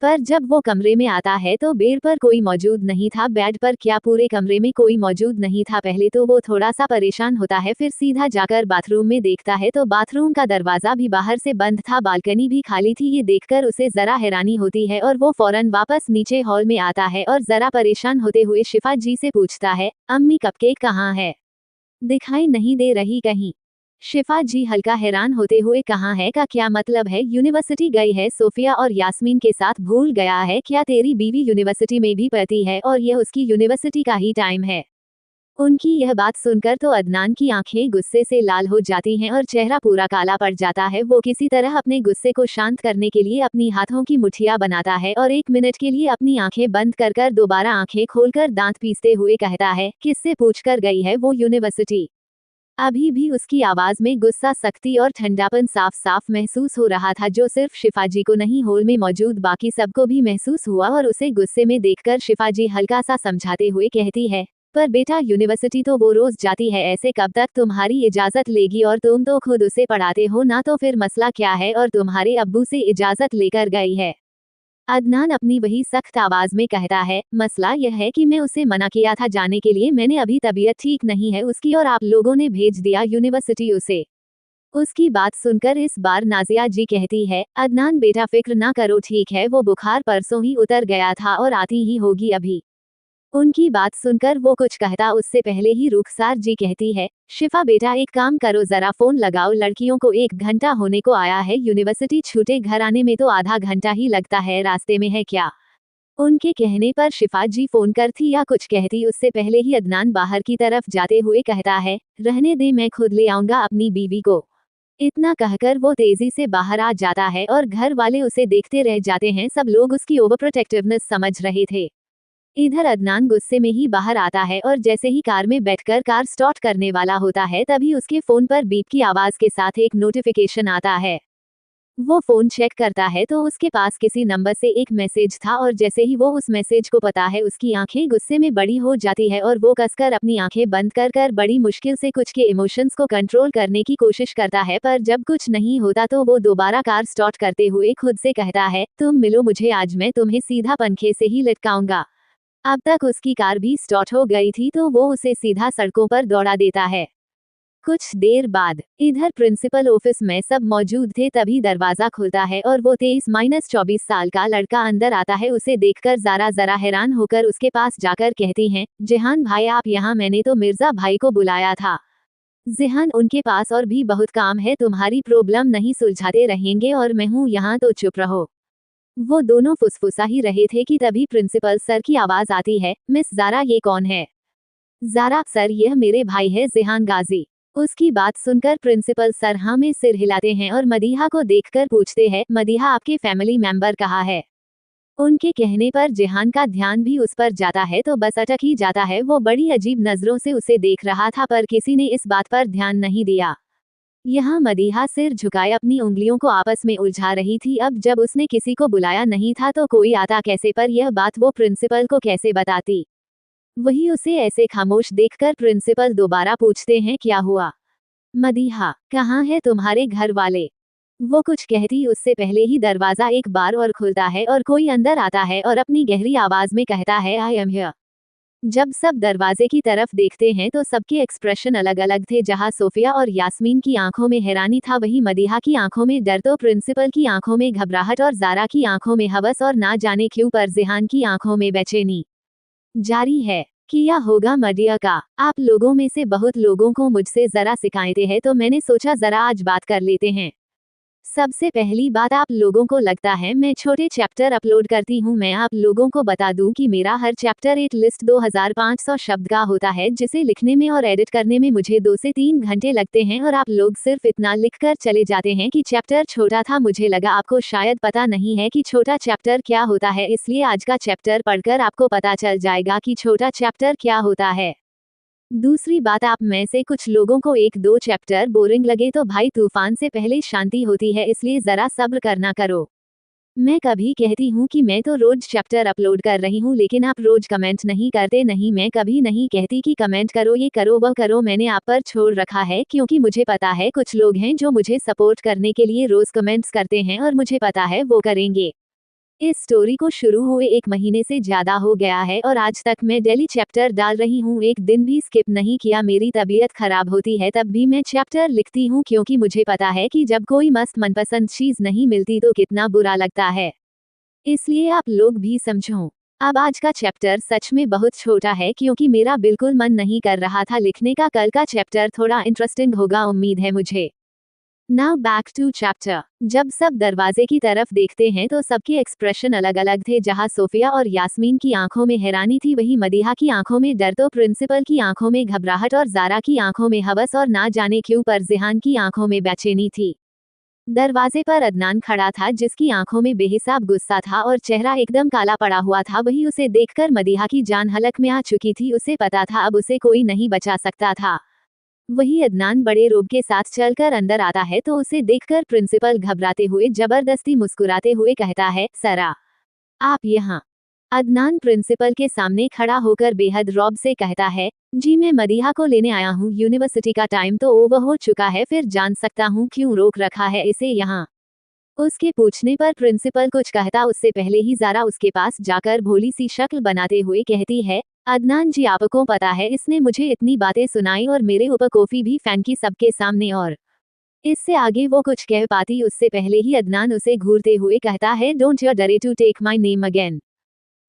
S1: पर जब वो कमरे में आता है तो बेड पर कोई मौजूद नहीं था। बेड पर क्या, पूरे कमरे में कोई मौजूद नहीं था। पहले तो वो थोड़ा सा परेशान होता है, फिर सीधा जाकर बाथरूम में देखता है तो बाथरूम का दरवाजा भी बाहर से बंद था, बालकनी भी खाली थी। ये देखकर उसे जरा हैरानी होती है और वो फौरन वापस नीचे हॉल में आता है और जरा परेशान होते हुए शिफा जी से पूछता है, अम्मी कपकेक कहाँ है? दिखाई नहीं दे रही कहीं। शिफा जी हल्का हैरान होते हुए, कहाँ है का क्या मतलब है? यूनिवर्सिटी गई है सोफिया और यास्मीन के साथ, भूल गया है क्या? तेरी बीवी यूनिवर्सिटी में भी पढ़ती है और यह उसकी यूनिवर्सिटी का ही टाइम है। उनकी यह बात सुनकर तो अदनान की आंखें गुस्से से लाल हो जाती हैं और चेहरा पूरा काला पड़ जाता है। वो किसी तरह अपने गुस्से को शांत करने के लिए अपनी हाथों की मुठ्ठियां बनाता है और 1 मिनट के लिए अपनी आंखें बंद कर दोबारा आंखें खोलकर दांत पीसते हुए कहता है, किससे पूछकर गई है वो यूनिवर्सिटी? अभी भी उसकी आवाज में गुस्सा, सख्ती और ठंडापन साफ साफ महसूस हो रहा था, जो सिर्फ शिफा जी को नहीं, हॉल में मौजूद बाकी सबको भी महसूस हुआ। और उसे गुस्से में देखकर शिफा जी हल्का सा समझाते हुए कहती है, पर बेटा यूनिवर्सिटी तो वो रोज जाती है, ऐसे कब तक तुम्हारी इजाजत लेगी? और तुम तो खुद उसे पढ़ाते हो ना, तो फिर मसला क्या है? और तुम्हारे अब्बू से इजाजत लेकर गई है। अदनान अपनी वही सख्त आवाज में कहता है, मसला यह है कि मैं उसे मना किया था जाने के लिए, मैंने अभी तबीयत ठीक नहीं है उसकी और आप लोगों ने भेज दिया यूनिवर्सिटी उसे। उसकी बात सुनकर इस बार नाजिया जी कहती है, अदनान बेटा फिक्र ना करो, ठीक है, वो बुखार परसों ही उतर गया था और आती ही होगी अभी। उनकी बात सुनकर वो कुछ कहता उससे पहले ही रुखसार जी कहती है, शिफा बेटा एक काम करो, जरा फोन लगाओ, लड़कियों को 1 घंटा होने को आया है, यूनिवर्सिटी छूटे घर आने में तो आधा घंटा ही लगता है, रास्ते में है क्या? उनके कहने पर शिफा जी फोन करती या कुछ कहती उससे पहले ही अदनान बाहर की तरफ जाते हुए कहता है, रहने दे, मैं खुद ले आऊंगा अपनी बीवी को। इतना कहकर वो तेजी से बाहर आ जाता है और घर वाले उसे देखते रह जाते हैं। सब लोग उसकी ओवर प्रोटेक्टिवनेस समझ रहे थे। इधर अदनान गुस्से में ही बाहर आता है और जैसे ही कार में बैठकर कार स्टार्ट करने वाला होता है, तभी उसके फोन पर बीप की आवाज के साथ एक नोटिफिकेशन आता है। वो फोन चेक करता है तो उसके पास किसी नंबर से एक मैसेज था और जैसे ही वो उस मैसेज को पता है, उसकी आंखें गुस्से में बड़ी हो जाती है और वो कसकर अपनी आंखें बंद कर बड़ी मुश्किल से कुछ के इमोशंस को कंट्रोल करने की कोशिश करता है। पर जब कुछ नहीं होता तो वो दोबारा कार स्टार्ट करते हुए खुद से कहता है, तुम मिलो मुझे, आज मैं तुम्हें सीधा पंखे से ही लटकाऊंगा। अब तक उसकी कार भी स्टार्ट हो गई थी तो वो उसे सीधा सड़कों पर दौड़ा देता है। कुछ देर बाद इधर प्रिंसिपल ऑफिस में सब मौजूद थे, तभी दरवाजा खुलता है और वो 23-24 साल का लड़का अंदर आता है। उसे देखकर जारा जरा हैरान होकर उसके पास जाकर कहती हैं, जिहान भाई आप यहाँ? मैंने तो मिर्जा भाई को बुलाया था। जिहान उनके पास और भी बहुत काम है, तुम्हारी प्रॉब्लम नहीं सुलझाते रहेंगे और मैं हूँ यहाँ, तो चुप रहो। वो दोनों फुसफुसा ही रहे थे कि तभी प्रिंसिपल सर की आवाज आती है, मिस जारा ये कौन है? जारा सर यह मेरे भाई है जिहान गाजी। उसकी बात सुनकर प्रिंसिपल सर हाँ में सिर हिलाते हैं और मदीहा को देखकर पूछते हैं, मदीहा आपके फैमिली मेंबर कहाँ है? उनके कहने पर जिहान का ध्यान भी उस पर जाता है तो बस अटक ही जाता है। वो बड़ी अजीब नजरों से उसे देख रहा था पर किसी ने इस बात पर ध्यान नहीं दिया। यहाँ मदीहा सिर झुकाए अपनी उंगलियों को आपस में उलझा रही थी। अब जब उसने किसी को बुलाया नहीं था तो कोई आता कैसे, पर यह बात वो प्रिंसिपल को कैसे बताती? वही उसे ऐसे खामोश देखकर प्रिंसिपल दोबारा पूछते हैं, क्या हुआ? मदीहा कहाँ है तुम्हारे घर वाले? वो कुछ कहती उससे पहले ही दरवाजा एक बार और खुलता है और कोई अंदर आता है और अपनी गहरी आवाज में कहता है, आई एम हियर। जब सब दरवाजे की तरफ देखते हैं तो सबके एक्सप्रेशन अलग अलग थे। जहां सोफिया और यास्मीन की आंखों में हैरानी था, वहीं मदीहा की आंखों में डर, तो प्रिंसिपल की आंखों में घबराहट और जारा की आंखों में हवस और ना जाने क्यों पर जिहान की आंखों में बेचैनी। जारी है, किया होगा मडिया का। आप लोगों में से बहुत लोगों को मुझसे जरा शिकायतें हैं तो मैंने सोचा जरा आज बात कर लेते हैं। सबसे पहली बात, आप लोगों को लगता है मैं छोटे चैप्टर अपलोड करती हूँ। मैं आप लोगों को बता दूं कि मेरा हर चैप्टर एक लिस्ट 2500 शब्द का होता है, जिसे लिखने में और एडिट करने में मुझे 2 से 3 घंटे लगते हैं और आप लोग सिर्फ इतना लिखकर चले जाते हैं कि चैप्टर छोटा था। मुझे लगा आपको शायद पता नहीं है कि छोटा चैप्टर क्या होता है, इसलिए आज का चैप्टर पढ़कर आपको पता चल जाएगा कि छोटा चैप्टर क्या होता है। दूसरी बात, आप में से कुछ लोगों को 1-2 चैप्टर बोरिंग लगे तो भाई तूफान से पहले शांति होती है, इसलिए जरा सब्र करना करो। मैं कभी कहती हूँ कि मैं तो रोज चैप्टर अपलोड कर रही हूँ, लेकिन आप रोज कमेंट नहीं करते। नहीं, मैं कभी नहीं कहती कि कमेंट करो, ये करो, वह करो। मैंने आप पर छोड़ रखा है क्योंकि मुझे पता है कुछ लोग हैं जो मुझे सपोर्ट करने के लिए रोज कमेंट्स करते हैं और मुझे पता है वो करेंगे। इस स्टोरी को शुरू हुए 1 महीने से ज्यादा हो गया है और आज तक मैं डेली चैप्टर डाल रही हूँ, एक दिन भी स्किप नहीं किया। मेरी तबीयत खराब होती है तब भी मैं चैप्टर लिखती हूँ, क्योंकि मुझे पता है कि जब कोई मस्त मनपसंद चीज नहीं मिलती तो कितना बुरा लगता है। इसलिए आप लोग भी समझो। अब आज का चैप्टर सच में बहुत छोटा है, क्योंकि मेरा बिल्कुल मन नहीं कर रहा था लिखने का। कल का चैप्टर थोड़ा इंटरेस्टिंग होगा, उम्मीद है मुझे। Now back to chapter. जब सब दरवाजे की तरफ देखते हैं तो सबके एक्सप्रेशन अलग अलग थे। जहां सोफिया और यास्मीन की आंखों में हैरानी थी, वहीं मदीहा की आंखों में डर, तो प्रिंसिपल की आंखों में घबराहट और जारा की आंखों में हवस, और ना जाने क्यों पर जिहान की आंखों में बेचैनी थी। दरवाजे पर अदनान खड़ा था, जिसकी आंखों में बेहिसाब गुस्सा था और चेहरा एकदम काला पड़ा हुआ था। वही उसे देखकर मदीहा की जान हलक में आ चुकी थी। उसे पता था अब उसे कोई नहीं बचा सकता था। वही अदनान बड़े रोब के साथ चलकर अंदर आता है तो उसे देखकर प्रिंसिपल घबराते हुए जबरदस्ती मुस्कुराते हुए कहता है, सरा, आप यहाँ। अदनान प्रिंसिपल के सामने खड़ा होकर बेहद रौब से कहता है, जी मैं मदीहा को लेने आया हूँ। यूनिवर्सिटी का टाइम तो ओवर हो चुका है, फिर जान सकता हूँ क्यों रोक रखा है इसे यहाँ। उसके पूछने पर प्रिंसिपल कुछ कहता उससे पहले ही जारा उसके पास जाकर भोली सी शक्ल बनाते हुए कहती है, अदनान जी आपको पता है इसने मुझे इतनी बातें सुनाई और मेरे ऊपर कॉफी भी फेंकी सबके सामने। और इससे आगे वो कुछ कह पाती उससे पहले ही अदनान उसे घूरते हुए कहता है, don't you dare to take my name again.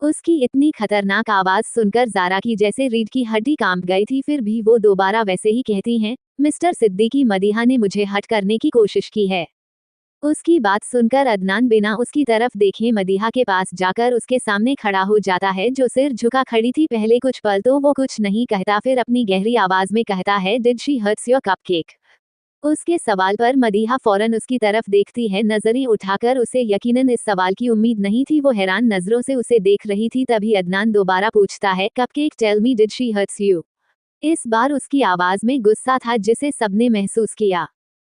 S1: उसकी इतनी खतरनाक आवाज सुनकर जारा की जैसे रीढ़ की हड्डी कांप गई थी, फिर भी वो दोबारा वैसे ही कहती हैं, मिस्टर सिद्दीकी, मदीहा ने मुझे हट करने की कोशिश की है। उसकी बात सुनकर अदनान बिना उसकी तरफ देखे मदीहा के पास जाकर उसके सामने खड़ा हो जाता है, जो सिर झुका खड़ी थी। पहले कुछ पल तो वो कुछ नहीं कहता, फिर अपनी गहरी आवाज में कहता है, did she hurts your cupcake. उसके सवाल पर मदीहा फौरन उसकी तरफ देखती है, नजरें उठाकर। उसे यकीनन इस सवाल की उम्मीद नहीं थी। वो हैरान नजरों से उसे देख रही थी। तभी अदनान दोबारा पूछता है, cupcake, tell me, did she hurts you. इस बार उसकी आवाज में गुस्सा था, जिसे सबने महसूस किया।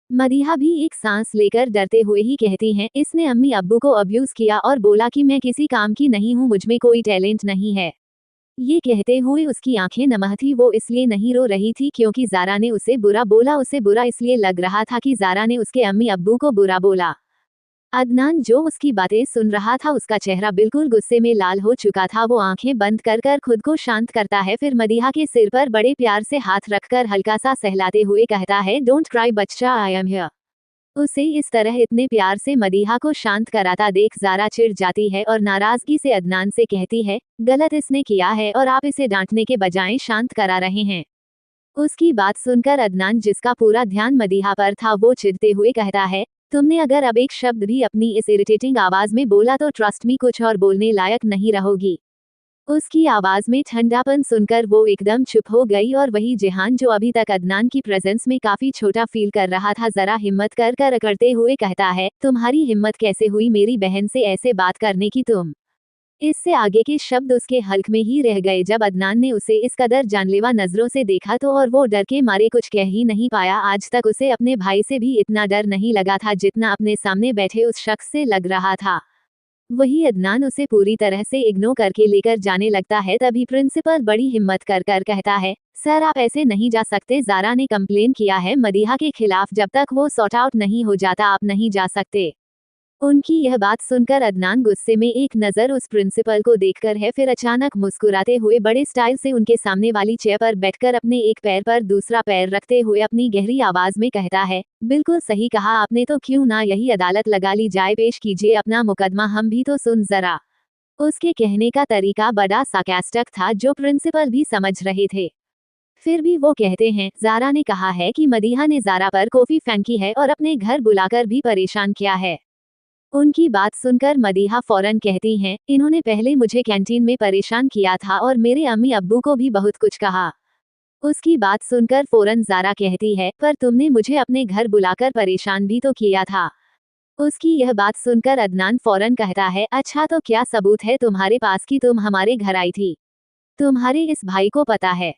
S1: मदीहा भी एक सांस लेकर डरते हुए ही कहती हैं, इसने अम्मी अब्बू को अब्यूज किया और बोला कि मैं किसी काम की नहीं हूँ, मुझमें कोई टैलेंट नहीं है। ये कहते हुए उसकी आंखें नम थी। वो इसलिए नहीं रो रही थी क्योंकि जारा ने उसे बुरा बोला, उसे बुरा इसलिए लग रहा था कि जारा ने उसके अम्मी अब्बू को बुरा बोला। अदनान जो उसकी बातें सुन रहा था, उसका चेहरा बिल्कुल गुस्से में लाल हो चुका था। वो आंखें बंद कर कर खुद को शांत करता है, फिर मदीहा के सिर पर बड़े प्यार से हाथ रखकर हल्का सा सहलाते हुए कहता है, डोंट क्राई बच्चा, आई एम हियर। उसे इस तरह इतने प्यार से मदीहा को शांत कराता देख जारा चिढ़ जाती है और नाराजगी से अदनान से कहती है, गलत इसने किया है और आप इसे डांटने के बजाय शांत करा रहे हैं। उसकी बात सुनकर अदनान, जिसका पूरा ध्यान मदीहा पर था, वो चिढ़ते हुए कहता है, तुमने अगर अब एक शब्द भी अपनी इस इरिटेटिंग आवाज में बोला तो ट्रस्ट मी, कुछ और बोलने लायक नहीं रहोगी। उसकी आवाज में ठंडापन सुनकर वो एकदम चुप हो गई और वही जिहान, जो अभी तक अदनान की प्रेजेंस में काफी छोटा फील कर रहा था, जरा हिम्मत कर कर अकड़ते हुए कहता है, तुम्हारी हिम्मत कैसे हुई मेरी बहन से ऐसे बात करने की तुम। इससे आगे के शब्द उसके हल्क में ही रह गए। जब अदनान ने उसे इस कदर जानलेवा नजरों से देखा तो और वो डर के मारे कुछ कह ही नहीं पाया। आज तक उसे अपने भाई से भी इतना डर नहीं लगा था जितना अपने सामने बैठे उस शख्स से लग रहा था। वही अदनान उसे पूरी तरह से इग्नोर करके लेकर जाने लगता है। तभी प्रिंसिपल बड़ी हिम्मत कर कर कहता है, सर आप ऐसे नहीं जा सकते, जारा ने कंप्लेन किया है मदीहा के खिलाफ, जब तक वो सॉर्ट आउट नहीं हो जाता आप नहीं जा सकते। उनकी यह बात सुनकर अदनान गुस्से में एक नजर उस प्रिंसिपल को देखकर है, फिर अचानक मुस्कुराते हुए बड़े स्टाइल से उनके सामने वाली चेयर पर बैठकर अपने एक पैर पर दूसरा पैर रखते हुए अपनी गहरी आवाज में कहता है, बिल्कुल सही कहा आपने, तो क्यों ना यही अदालत लगा ली जाए, पेश कीजिए अपना मुकदमा, हम भी तो सुन जरा। उसके कहने का तरीका बड़ा सार्कास्टिक था, जो प्रिंसिपल भी समझ रहे थे। फिर भी वो कहते हैं, जारा ने कहा है कि मदीहा ने जारा पर कॉफी फेंकी है और अपने घर बुलाकर भी परेशान किया है। उनकी बात सुनकर मदीहा फौरन कहती हैं, इन्होंने पहले मुझे कैंटीन में परेशान किया था और मेरे अम्मी अब्बू को भी बहुत कुछ कहा। उसकी बात सुनकर फौरन जारा कहती है, पर तुमने मुझे अपने घर बुलाकर परेशान भी तो किया था। उसकी यह बात सुनकर अदनान फौरन कहता है, अच्छा तो क्या सबूत है तुम्हारे पास कि तुम हमारे घर आई थी? तुम्हारे इस भाई को पता है?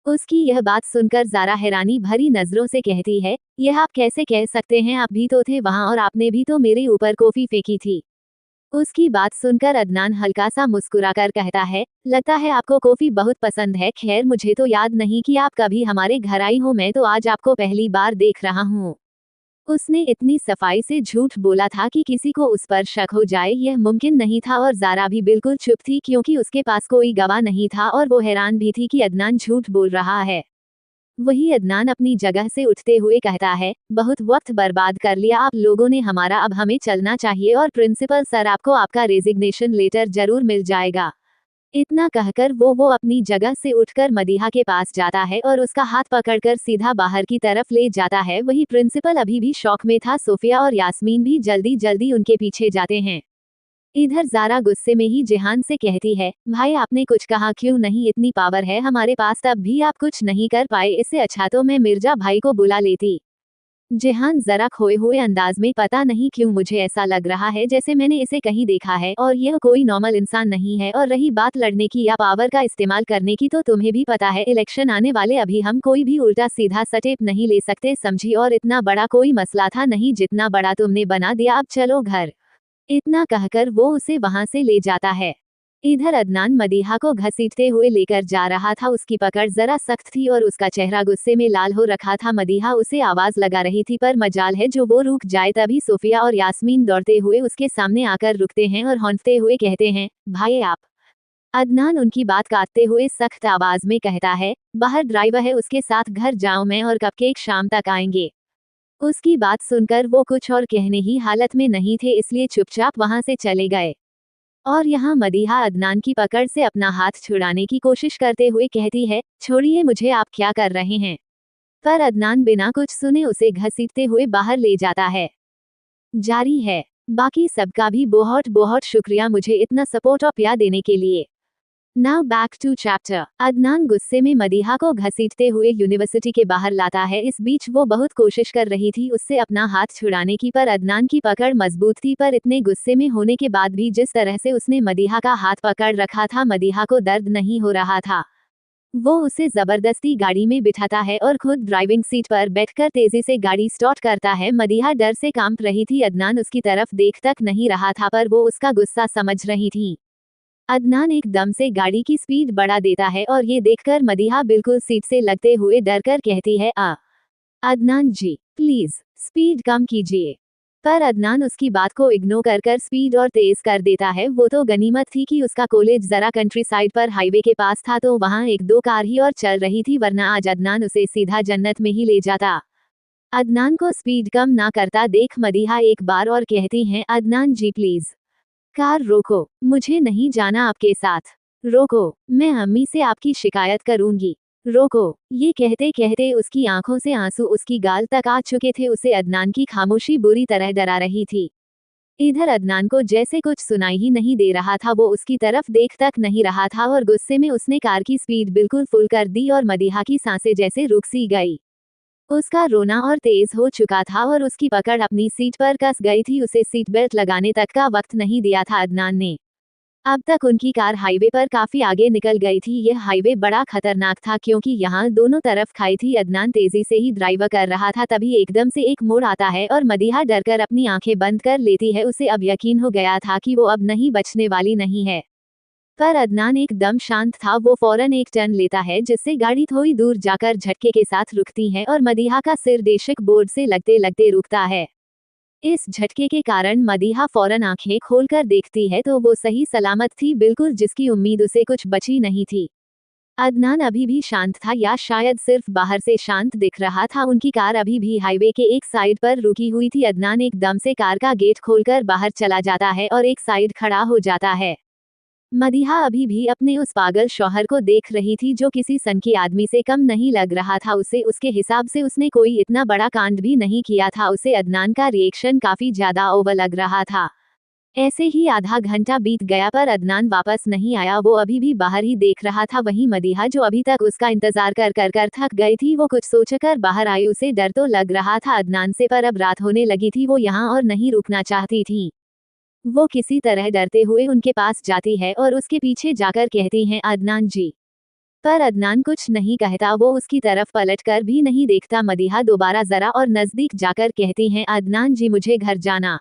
S1: उसकी यह बात सुनकर जारा हैरानी भरी नजरों से कहती है, यह आप कैसे कह सकते हैं, आप भी तो थे वहां और आपने भी तो मेरे ऊपर कॉफी फेंकी थी। उसकी बात सुनकर अदनान हल्का सा मुस्कुराकर कहता है, लगता है आपको कॉफी बहुत पसंद है, खैर मुझे तो याद नहीं कि आप कभी हमारे घर आई हो, मैं तो आज आपको पहली बार देख रहा हूँ। उसने इतनी सफाई से झूठ बोला था कि किसी को उस पर शक हो जाए यह मुमकिन नहीं था और ज़ारा भी बिल्कुल चुप थी क्योंकि उसके पास कोई गवाह नहीं था और वो हैरान भी थी कि अदनान झूठ बोल रहा है। वही अदनान अपनी जगह से उठते हुए कहता है, बहुत वक्त बर्बाद कर लिया आप लोगों ने हमारा, अब हमें चलना चाहिए और प्रिंसिपल सर आपको आपका रेजिग्नेशन लेटर जरूर मिल जाएगा। इतना कहकर वो अपनी जगह से उठकर मदीहा के पास जाता है और उसका हाथ पकड़कर सीधा बाहर की तरफ ले जाता है। वही प्रिंसिपल अभी भी शॉक में था। सोफिया और यास्मीन भी जल्दी जल्दी उनके पीछे जाते हैं। इधर ज़ारा गुस्से में ही जेहान से कहती है, भाई आपने कुछ कहा क्यों नहीं, इतनी पावर है हमारे पास तब भी आप कुछ नहीं कर पाए, इससे अच्छा तो मैं मिर्जा भाई को बुला लेती। जेहान जरा खोए हुए अंदाज में, पता नहीं क्यों मुझे ऐसा लग रहा है जैसे मैंने इसे कहीं देखा है और यह कोई नॉर्मल इंसान नहीं है। और रही बात लड़ने की या पावर का इस्तेमाल करने की, तो तुम्हें भी पता है इलेक्शन आने वाले, अभी हम कोई भी उल्टा सीधा स्टेप नहीं ले सकते समझी, और इतना बड़ा कोई मसला था नहीं जितना बड़ा तुमने बना दिया, अब चलो घर। इतना कहकर वो उसे वहां से ले जाता है। इधर अदनान मदीहा को घसीटते हुए लेकर जा रहा था। उसकी पकड़ जरा सख्त थी और उसका चेहरा गुस्से में लाल हो रखा था। मदीहा उसे आवाज लगा रही थी पर मजाल है जो वो रुक जाए। तभी सोफिया और यास्मीन दौड़ते हुए उसके सामने आकर रुकते हैं और हौंकते हुए कहते हैं, भाई आप। अदनान उनकी बात काटते हुए सख्त आवाज में कहता है, बाहर ड्राइवर है उसके साथ घर जाऊं मैं और कपकेक शाम तक आएंगे। उसकी बात सुनकर वो कुछ और कहने ही हालत में नहीं थे, इसलिए चुपचाप वहां से चले गए। और यहाँ मदीहा अदनान की पकड़ से अपना हाथ छुड़ाने की कोशिश करते हुए कहती है, छोड़िए मुझे, आप क्या कर रहे हैं। पर अदनान बिना कुछ सुने उसे घसीटते हुए बाहर ले जाता है। जारी है। बाकी सबका भी बहुत बहुत शुक्रिया मुझे इतना सपोर्ट और प्यार देने के लिए। Now back to chapter. Adnan गुस्से में मदीहा को घसीटते हुए यूनिवर्सिटी के बाहर लाता है। इस बीच वो बहुत कोशिश कर रही थी उससे अपना हाथ छुड़ाने की, पर अदनान की पकड़ मजबूत थी। पर इतने गुस्से में होने के बाद भी जिस तरह से उसने मदीहा का हाथ पकड़ रखा था, मदीहा को दर्द नहीं हो रहा था। वो उसे जबरदस्ती गाड़ी में बिठाता है और खुद ड्राइविंग सीट पर बैठकर तेजी से गाड़ी स्टार्ट करता है। मदीहा डर से कांप रही थी। अदनान उसकी तरफ देख तक नहीं रहा था पर वो उसका गुस्सा समझ रही थी। अदनान एकदम से गाड़ी की स्पीड बढ़ा देता है और ये देखकर मदीहा बिल्कुल सीट से लगते हुए डरकर कहती है, अदनान जी प्लीज स्पीड कम कीजिए। पर अदनान उसकी बात को इग्नोर कर स्पीड और तेज कर देता है। वो तो गनीमत थी कि उसका कॉलेज जरा कंट्री साइड पर हाईवे के पास था, तो वहाँ एक दो कार ही और चल रही थी, वरना आज अदनान उसे सीधा जन्नत में ही ले जाता। अदनान को स्पीड कम ना करता देख मदीहा एक बार और कहती हैं, अदनान जी प्लीज कार रोको, मुझे नहीं जाना आपके साथ। रोको, मैं अम्मी से आपकी शिकायत करूंगी। रोको। ये कहते कहते उसकी आंखों से आंसू उसकी गाल तक आ चुके थे। उसे अदनान की खामोशी बुरी तरह डरा रही थी। इधर अदनान को जैसे कुछ सुनाई ही नहीं दे रहा था। वो उसकी तरफ देख तक नहीं रहा था और गुस्से में उसने कार की स्पीड बिल्कुल फुल कर दी और मदीहा की सांसें जैसे रुक सी गई। उसका रोना और तेज हो चुका था और उसकी पकड़ अपनी सीट पर कस गई थी। उसे सीट बेल्ट लगाने तक का वक्त नहीं दिया था अदनान ने। अब तक उनकी कार हाईवे पर काफी आगे निकल गई थी। यह हाईवे बड़ा खतरनाक था क्योंकि यहाँ दोनों तरफ खाई थी। अदनान तेजी से ही ड्राइव कर रहा था, तभी एकदम से एक मोड़ आता है और मदीहा डरकर अपनी आंखें बंद कर लेती है। उसे अब यकीन हो गया था कि वो अब नहीं बचने वाली नहीं है। पर अदनान एकदम शांत था। वो फौरन एक टर्न लेता है जिससे गाड़ी थोड़ी दूर जाकर झटके के साथ रुकती है और मदीहा का सिर डेशिक बोर्ड से लगते लगते रुकता है। इस झटके के कारण मदीहा फौरन आंखें खोलकर देखती है तो वो सही सलामत थी, बिल्कुल जिसकी उम्मीद उसे कुछ बची नहीं थी। अदनान अभी भी शांत था, या शायद सिर्फ बाहर से शांत दिख रहा था। उनकी कार अभी भी हाईवे के एक साइड पर रुकी हुई थी। अदनान एकदम से कार का गेट खोलकर बाहर चला जाता है और एक साइड खड़ा हो जाता है। मदीहा अभी भी अपने उस पागल शौहर को देख रही थी जो किसी सनकी आदमी से कम नहीं लग रहा था उसे। उसके हिसाब से उसने कोई इतना बड़ा कांड भी नहीं किया था। उसे अदनान का रिएक्शन काफी ज्यादा ओवर लग रहा था। ऐसे ही आधा घंटा बीत गया पर अदनान वापस नहीं आया। वो अभी भी बाहर ही देख रहा था। वहीं मदीहा जो अभी तक उसका इंतजार कर कर कर थक गई थी, वो कुछ सोचकर बाहर आई। उसे डर तो लग रहा था अदनान से, पर अब रात होने लगी थी। वो यहाँ और नहीं रुकना चाहती थी। वो किसी तरह डरते हुए उनके पास जाती है और उसके पीछे जाकर कहती हैं, अदनान जी। पर अदनान कुछ नहीं कहता, वो उसकी तरफ पलटकर भी नहीं देखता। मदीहा दोबारा जरा और नजदीक जाकर कहती हैं, अदनान जी मुझे घर जाना।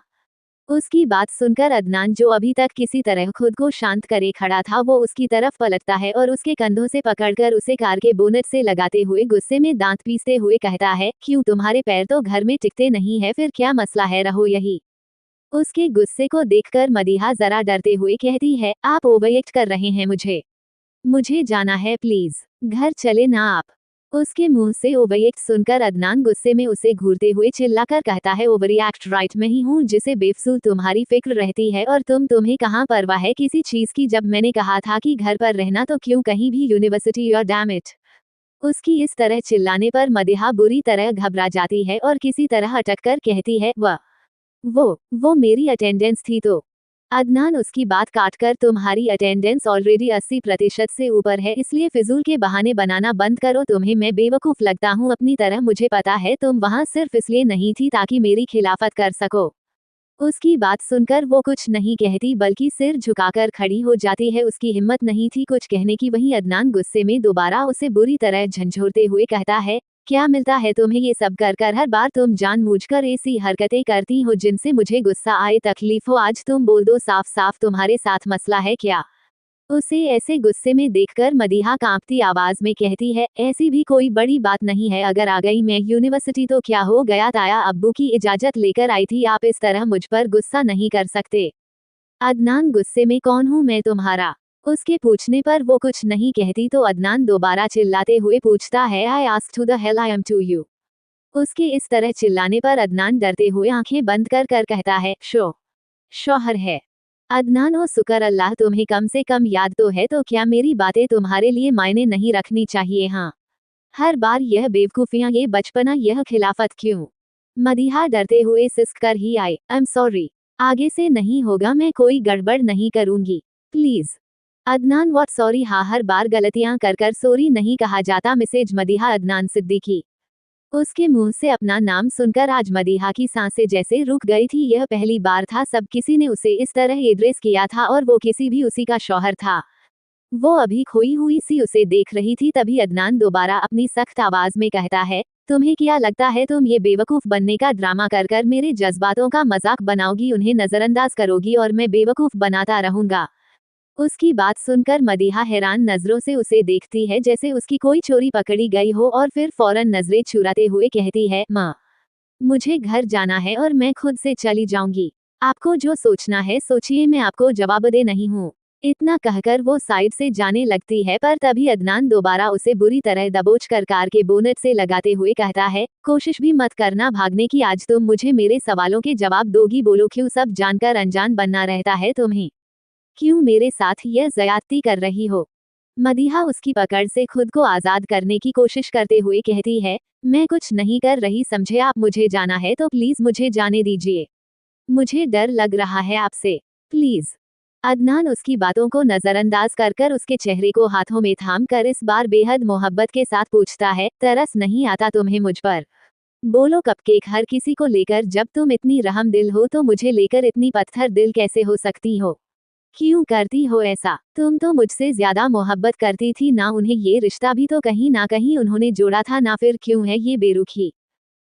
S1: उसकी बात सुनकर अदनान, जो अभी तक किसी तरह खुद को शांत करे खड़ा था, वो उसकी तरफ पलटता है और उसके कंधों से पकड़कर उसे कार के बोनट से लगाते हुए गुस्से में दांत पीसते हुए कहता है, क्यों तुम्हारे पैर तो घर में टिकते नहीं है, फिर क्या मसला है, रहो यही। उसके गुस्से को देखकर मदीहा जरा डरते हुए कहती है, आप ओवरएक्ट कर रहे हैं, मुझे जाना है, प्लीज घर चले ना आप। उसके मुंह से ओवरएक्ट सुनकर अदनान गुस्से में उसे घूरते हुए चिल्लाकर कहता है, ओवरएक्ट राइट, मैं ही हूँ जिसे बेफजूल तुम्हारी फिक्र रहती है, और तुम्हें कहाँ परवाह है किसी चीज की। जब मैंने कहा था कि घर पर रहना तो क्यों कहीं भी यूनिवर्सिटी, और डैम इट। उसकी इस तरह चिल्लाने पर मदीहा बुरी तरह घबरा जाती है और किसी तरह अटक कर कहती है, वो मेरी अटेंडेंस थी तो। अदनान उसकी बात काटकर, तुम्हारी अटेंडेंस ऑलरेडी 80% से ऊपर है, इसलिए फिजूल के बहाने बनाना बंद करो। तुम्हें मैं बेवकूफ लगता हूँ अपनी तरह? मुझे पता है तुम वहाँ सिर्फ इसलिए नहीं थी ताकि मेरी खिलाफत कर सको। उसकी बात सुनकर वो कुछ नहीं कहती बल्कि सिर झुकाकर खड़ी हो जाती है। उसकी हिम्मत नहीं थी कुछ कहने की। वहीं अदनान गुस्से में दोबारा उसे बुरी तरह झंझोरते हुए कहता है, क्या मिलता है तुम्हें ये सब कर कर? हर बार तुम जानबूझकर ऐसी हरकतें करती हो जिनसे मुझे गुस्सा आए, तकलीफ हो। आज तुम बोल दो साफ साफ, तुम्हारे साथ मसला है क्या? उसे ऐसे गुस्से में देखकर मदीहा कांपती आवाज में कहती है, ऐसी भी कोई बड़ी बात नहीं है, अगर आ गई मैं यूनिवर्सिटी तो क्या हो गया? ताया अब्बू की इजाजत लेकर आई थी, आप इस तरह मुझ पर गुस्सा नहीं कर सकते। अदनान गुस्से में, कौन हूँ मैं तुम्हारा? उसके पूछने पर वो कुछ नहीं कहती तो अदनान दोबारा चिल्लाते हुए पूछता है, I asked who the hell I am to you. उसके इस तरह चिल्लाने पर अदनान डरते हुए आंखें बंद कर कर कहता है, शौहर है। अदनान, ओ शुक्र अल्लाह, तुम्हें कम से कम याद तो है, तो क्या मेरी बातें तुम्हारे लिए मायने नहीं रखनी चाहिए? हाँ, हर बार यह बेवकूफियां, ये बचपना, यह खिलाफत क्यों? मदीहा डरते हुए सिसक कर ही, आई एम सॉरी, आगे से नहीं होगा, मैं कोई गड़बड़ नहीं करूंगी, प्लीज। Adnan, what sorry? हाँ, हर बार गलतियां कर कर सॉरी नहीं कहा जाता। मिसेज मदीहा अदनान सिद्दीकी। उसके मुंह से अपना नाम सुनकर आज मदीहा की सांसें जैसे रुक गई थी। यह पहली बार था सब किसी ने उसे इस तरह एड्रेस किया था, और वो किसी भी उसी का शौहर था। वो अभी खोई हुई सी उसे देख रही थी। तभी अदनान दोबारा अपनी सख्त आवाज में कहता है, तुम्हें क्या लगता है तुम ये बेवकूफ बनने का ड्रामा कर कर मेरे जज्बातों का मजाक बनाओगी, उन्हें नजरअंदाज करोगी और मैं बेवकूफ बनाता रहूंगा? उसकी बात सुनकर मदीहा हैरान नजरों से उसे देखती है जैसे उसकी कोई चोरी पकड़ी गई हो, और फिर फौरन नजरें चुराते हुए कहती है, माँ, मुझे घर जाना है और मैं खुद से चली जाऊंगी। आपको जो सोचना है सोचिए, मैं आपको जवाबदेह नहीं हूँ। इतना कहकर वो साइड से जाने लगती है, पर तभी अदनान दोबारा उसे बुरी तरह दबोच कर कार के बोनट से लगाते हुए कहता है, कोशिश भी मत करना भागने की, आज तुम मुझे मेरे सवालों के जवाब दोगी। बोलो, क्यों सब जानकर अनजान बनना रहता है तुम्हें? क्यों मेरे साथ यह ज्यादती कर रही हो? मदीहा उसकी पकड़ से खुद को आजाद करने की कोशिश करते हुए कहती है, मैं कुछ नहीं कर रही, समझे आप? मुझे जाना है तो प्लीज मुझे जाने दीजिए। मुझे डर लग रहा है आपसे, प्लीज। अदनान उसकी बातों को नजरअंदाज कर कर उसके चेहरे को हाथों में थाम कर इस बार बेहद मोहब्बत के साथ पूछता है, तरस नहीं आता तुम्हें मुझ पर? बोलो कपकेक, हर किसी को लेकर जब तुम इतनी रहम दिल हो तो मुझे लेकर इतनी पत्थर दिल कैसे हो सकती हो? क्यों करती हो ऐसा? तुम तो मुझसे ज्यादा मोहब्बत करती थी ना, उन्हें ये रिश्ता भी तो कहीं ना कहीं उन्होंने जोड़ा था ना, फिर क्यों है ये बेरुखी?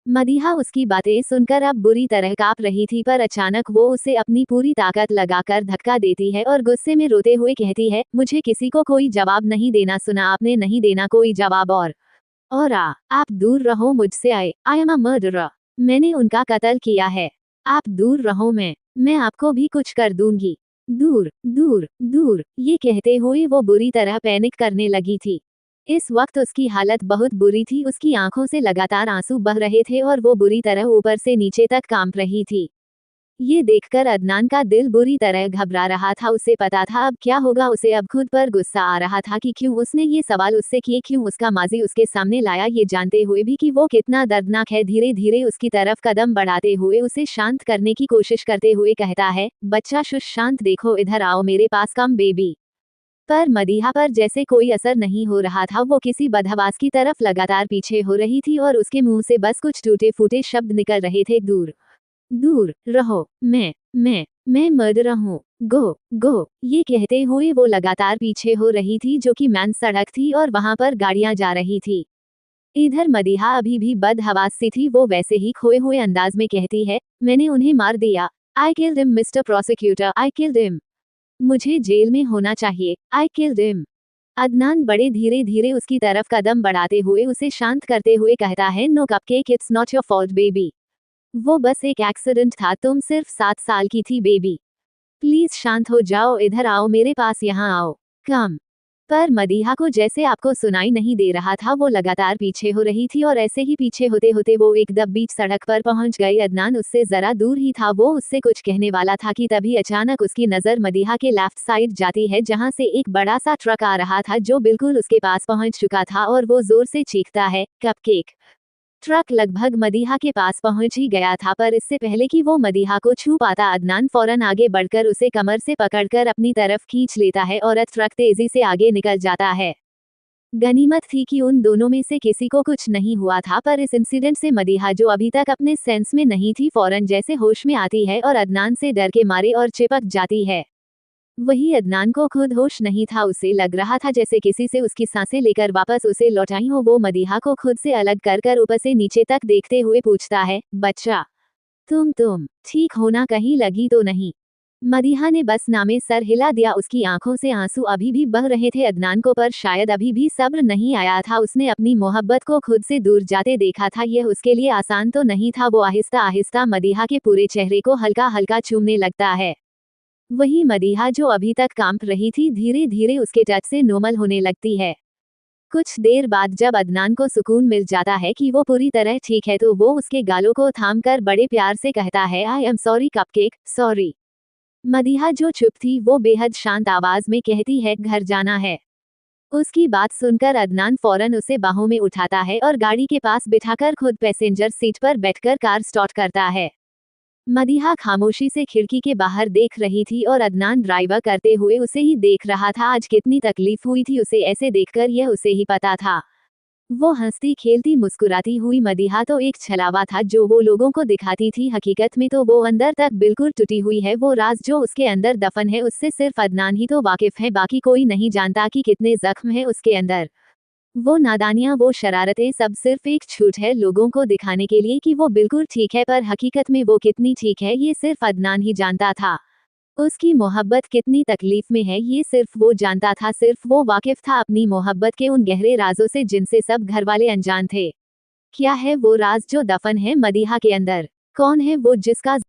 S1: मदीहा उसकी बातें सुनकर अब बुरी तरह कांप रही थी, पर अचानक वो उसे अपनी पूरी ताकत लगाकर धक्का देती है और गुस्से में रोते हुए कहती है, मुझे किसी को कोई जवाब नहीं देना, सुना आपने? नहीं देना कोई जवाब, और आप दूर रहो मुझसे। आई एम अ मर्डरर, मैंने उनका कत्ल किया है। आप दूर रहो, मैं आपको भी कुछ कर दूंगी। दूर दूर दूर। ये कहते हुए वो बुरी तरह पैनिक करने लगी थी। इस वक्त उसकी हालत बहुत बुरी थी, उसकी आंखों से लगातार आंसू बह रहे थे और वो बुरी तरह ऊपर से नीचे तक कांप रही थी। ये देखकर अदनान का दिल बुरी तरह घबरा रहा था। उसे पता था अब क्या होगा। उसे अब खुद पर गुस्सा आ रहा था कि क्यों उसने ये सवाल उससे किए, क्यों उसका माजी उसके सामने लाया, ये जानते हुए भी कि वो कितना दर्दनाक है। धीरे धीरे उसकी तरफ कदम बढ़ाते हुए उसे शांत करने की कोशिश करते हुए कहता है, बच्चा शुश, शांत, देखो इधर आओ मेरे पास, कम बेबी। पर मदीहा पर जैसे कोई असर नहीं हो रहा था। वो किसी बदहवास की तरफ लगातार पीछे हो रही थी और उसके मुंह से बस कुछ टूटे फूटे शब्द निकल रहे थे, दूर दूर रहो, मैं मर्डरर हूँ, गो। ये कहते हुए वो लगातार पीछे हो रही थी, जो कि मेन सड़क थी और वहां पर गाड़ियां जा रही थी। इधर मदीहा अभी भी बदहवास सी थी। वो वैसे ही खोए हुए अंदाज में कहती है, मैंने उन्हें मार दिया, I killed him mister prosecutor, I killed him. मुझे जेल में होना चाहिए, आई किल्ड हिम। अदनान बड़े धीरे धीरे उसकी तरफ कदम बढ़ाते हुए उसे शांत करते हुए कहता है, no cupcake, it's not your fault baby. वो बस एक एक्सीडेंट था, तुम सिर्फ 7 साल की थी बेबी। प्लीज शांत हो जाओ, इधर आओ मेरे पास, यहाँ आओ, कम। पर मदीहा को जैसे आपको सुनाई नहीं दे रहा था, वो लगातार पीछे हो रही थी और ऐसे ही पीछे होते होते वो एकदम बीच सड़क पर पहुंच गई। अदनान उससे जरा दूर ही था, वो उससे कुछ कहने वाला था कि तभी अचानक उसकी नजर मदीहा के लेफ्ट साइड जाती है, जहां से एक बड़ा सा ट्रक आ रहा था जो बिल्कुल उसके पास पहुंच चुका था और वो जोर से चीखता है, कपकेक। ट्रक लगभग मदीहा के पास पहुंच ही गया था, पर इससे पहले कि वो मदीहा को छू पाता, अदनान फौरन आगे बढ़कर उसे कमर से पकड़कर अपनी तरफ खींच लेता है और ट्रक तेजी से आगे निकल जाता है। गनीमत थी कि उन दोनों में से किसी को कुछ नहीं हुआ था, पर इस इंसिडेंट से मदीहा, जो अभी तक अपने सेंस में नहीं थी, फौरन जैसे होश में आती है और अदनान से डर के मारे और चिपक जाती है। वही अदनान को खुद होश नहीं था, उसे लग रहा था जैसे किसी से उसकी सांसें लेकर वापस उसे लौटाई हो। वो मदीहा को खुद से अलग कर कर ऊपर से नीचे तक देखते हुए पूछता है, बच्चा, तुम ठीक हो ना, कहीं लगी तो नहीं? मदीहा ने बस नामे सर हिला दिया, उसकी आंखों से आंसू अभी भी बह रहे थे अदनान को, पर शायद अभी भी सब्र नहीं आया था। उसने अपनी मोहब्बत को खुद से दूर जाते देखा था, यह उसके लिए आसान तो नहीं था। वो आहिस्ता आहिस्ता मदीहा के पूरे चेहरे को हल्का हल्का चूमने लगता है। वही मदीहा, जो अभी तक कांप रही थी, धीरे धीरे उसके टच से नॉर्मल होने लगती है। कुछ देर बाद जब अदनान को सुकून मिल जाता है कि वो पूरी तरह ठीक है, तो वो उसके गालों को थामकर बड़े प्यार से कहता है, I am sorry cupcake, sorry. Madiha, जो चुप थी, वो बेहद शांत आवाज में कहती है, घर जाना है। उसकी बात सुनकर अदनान फौरन उसे बाहों में उठाता है और गाड़ी के पास बिठाकर खुद पैसेंजर सीट पर बैठकर कार स्टार्ट करता है। मदीहा खामोशी से खिड़की के बाहर देख रही थी और अदनान ड्राइवर करते हुए उसे ही देख रहा था। आज कितनी तकलीफ हुई थी उसे ऐसे देखकर, यह उसे ही पता था। वो हंसती खेलती मुस्कुराती हुई मदीहा तो एक छलावा था जो वो लोगों को दिखाती थी, हकीकत में तो वो अंदर तक बिल्कुल टूटी हुई है। वो राज जो उसके अंदर दफन है, उससे सिर्फ अदनान ही तो वाकिफ है, बाकी कोई नहीं जानता कि कितने जख्म है उसके अंदर। वो नादानियां, वो शरारतें, सब सिर्फ एक छूट है लोगों को दिखाने के लिए कि वो बिल्कुल ठीक है, पर हकीकत में वो कितनी ठीक है ये सिर्फ अदनान ही जानता था। उसकी मोहब्बत कितनी तकलीफ में है ये सिर्फ वो जानता था, सिर्फ वो वाकिफ था अपनी मोहब्बत के उन गहरे राजों से जिनसे सब घरवाले अनजान थे। क्या है वो राज जो दफन है मदीहा के अंदर? कौन है वो जिसका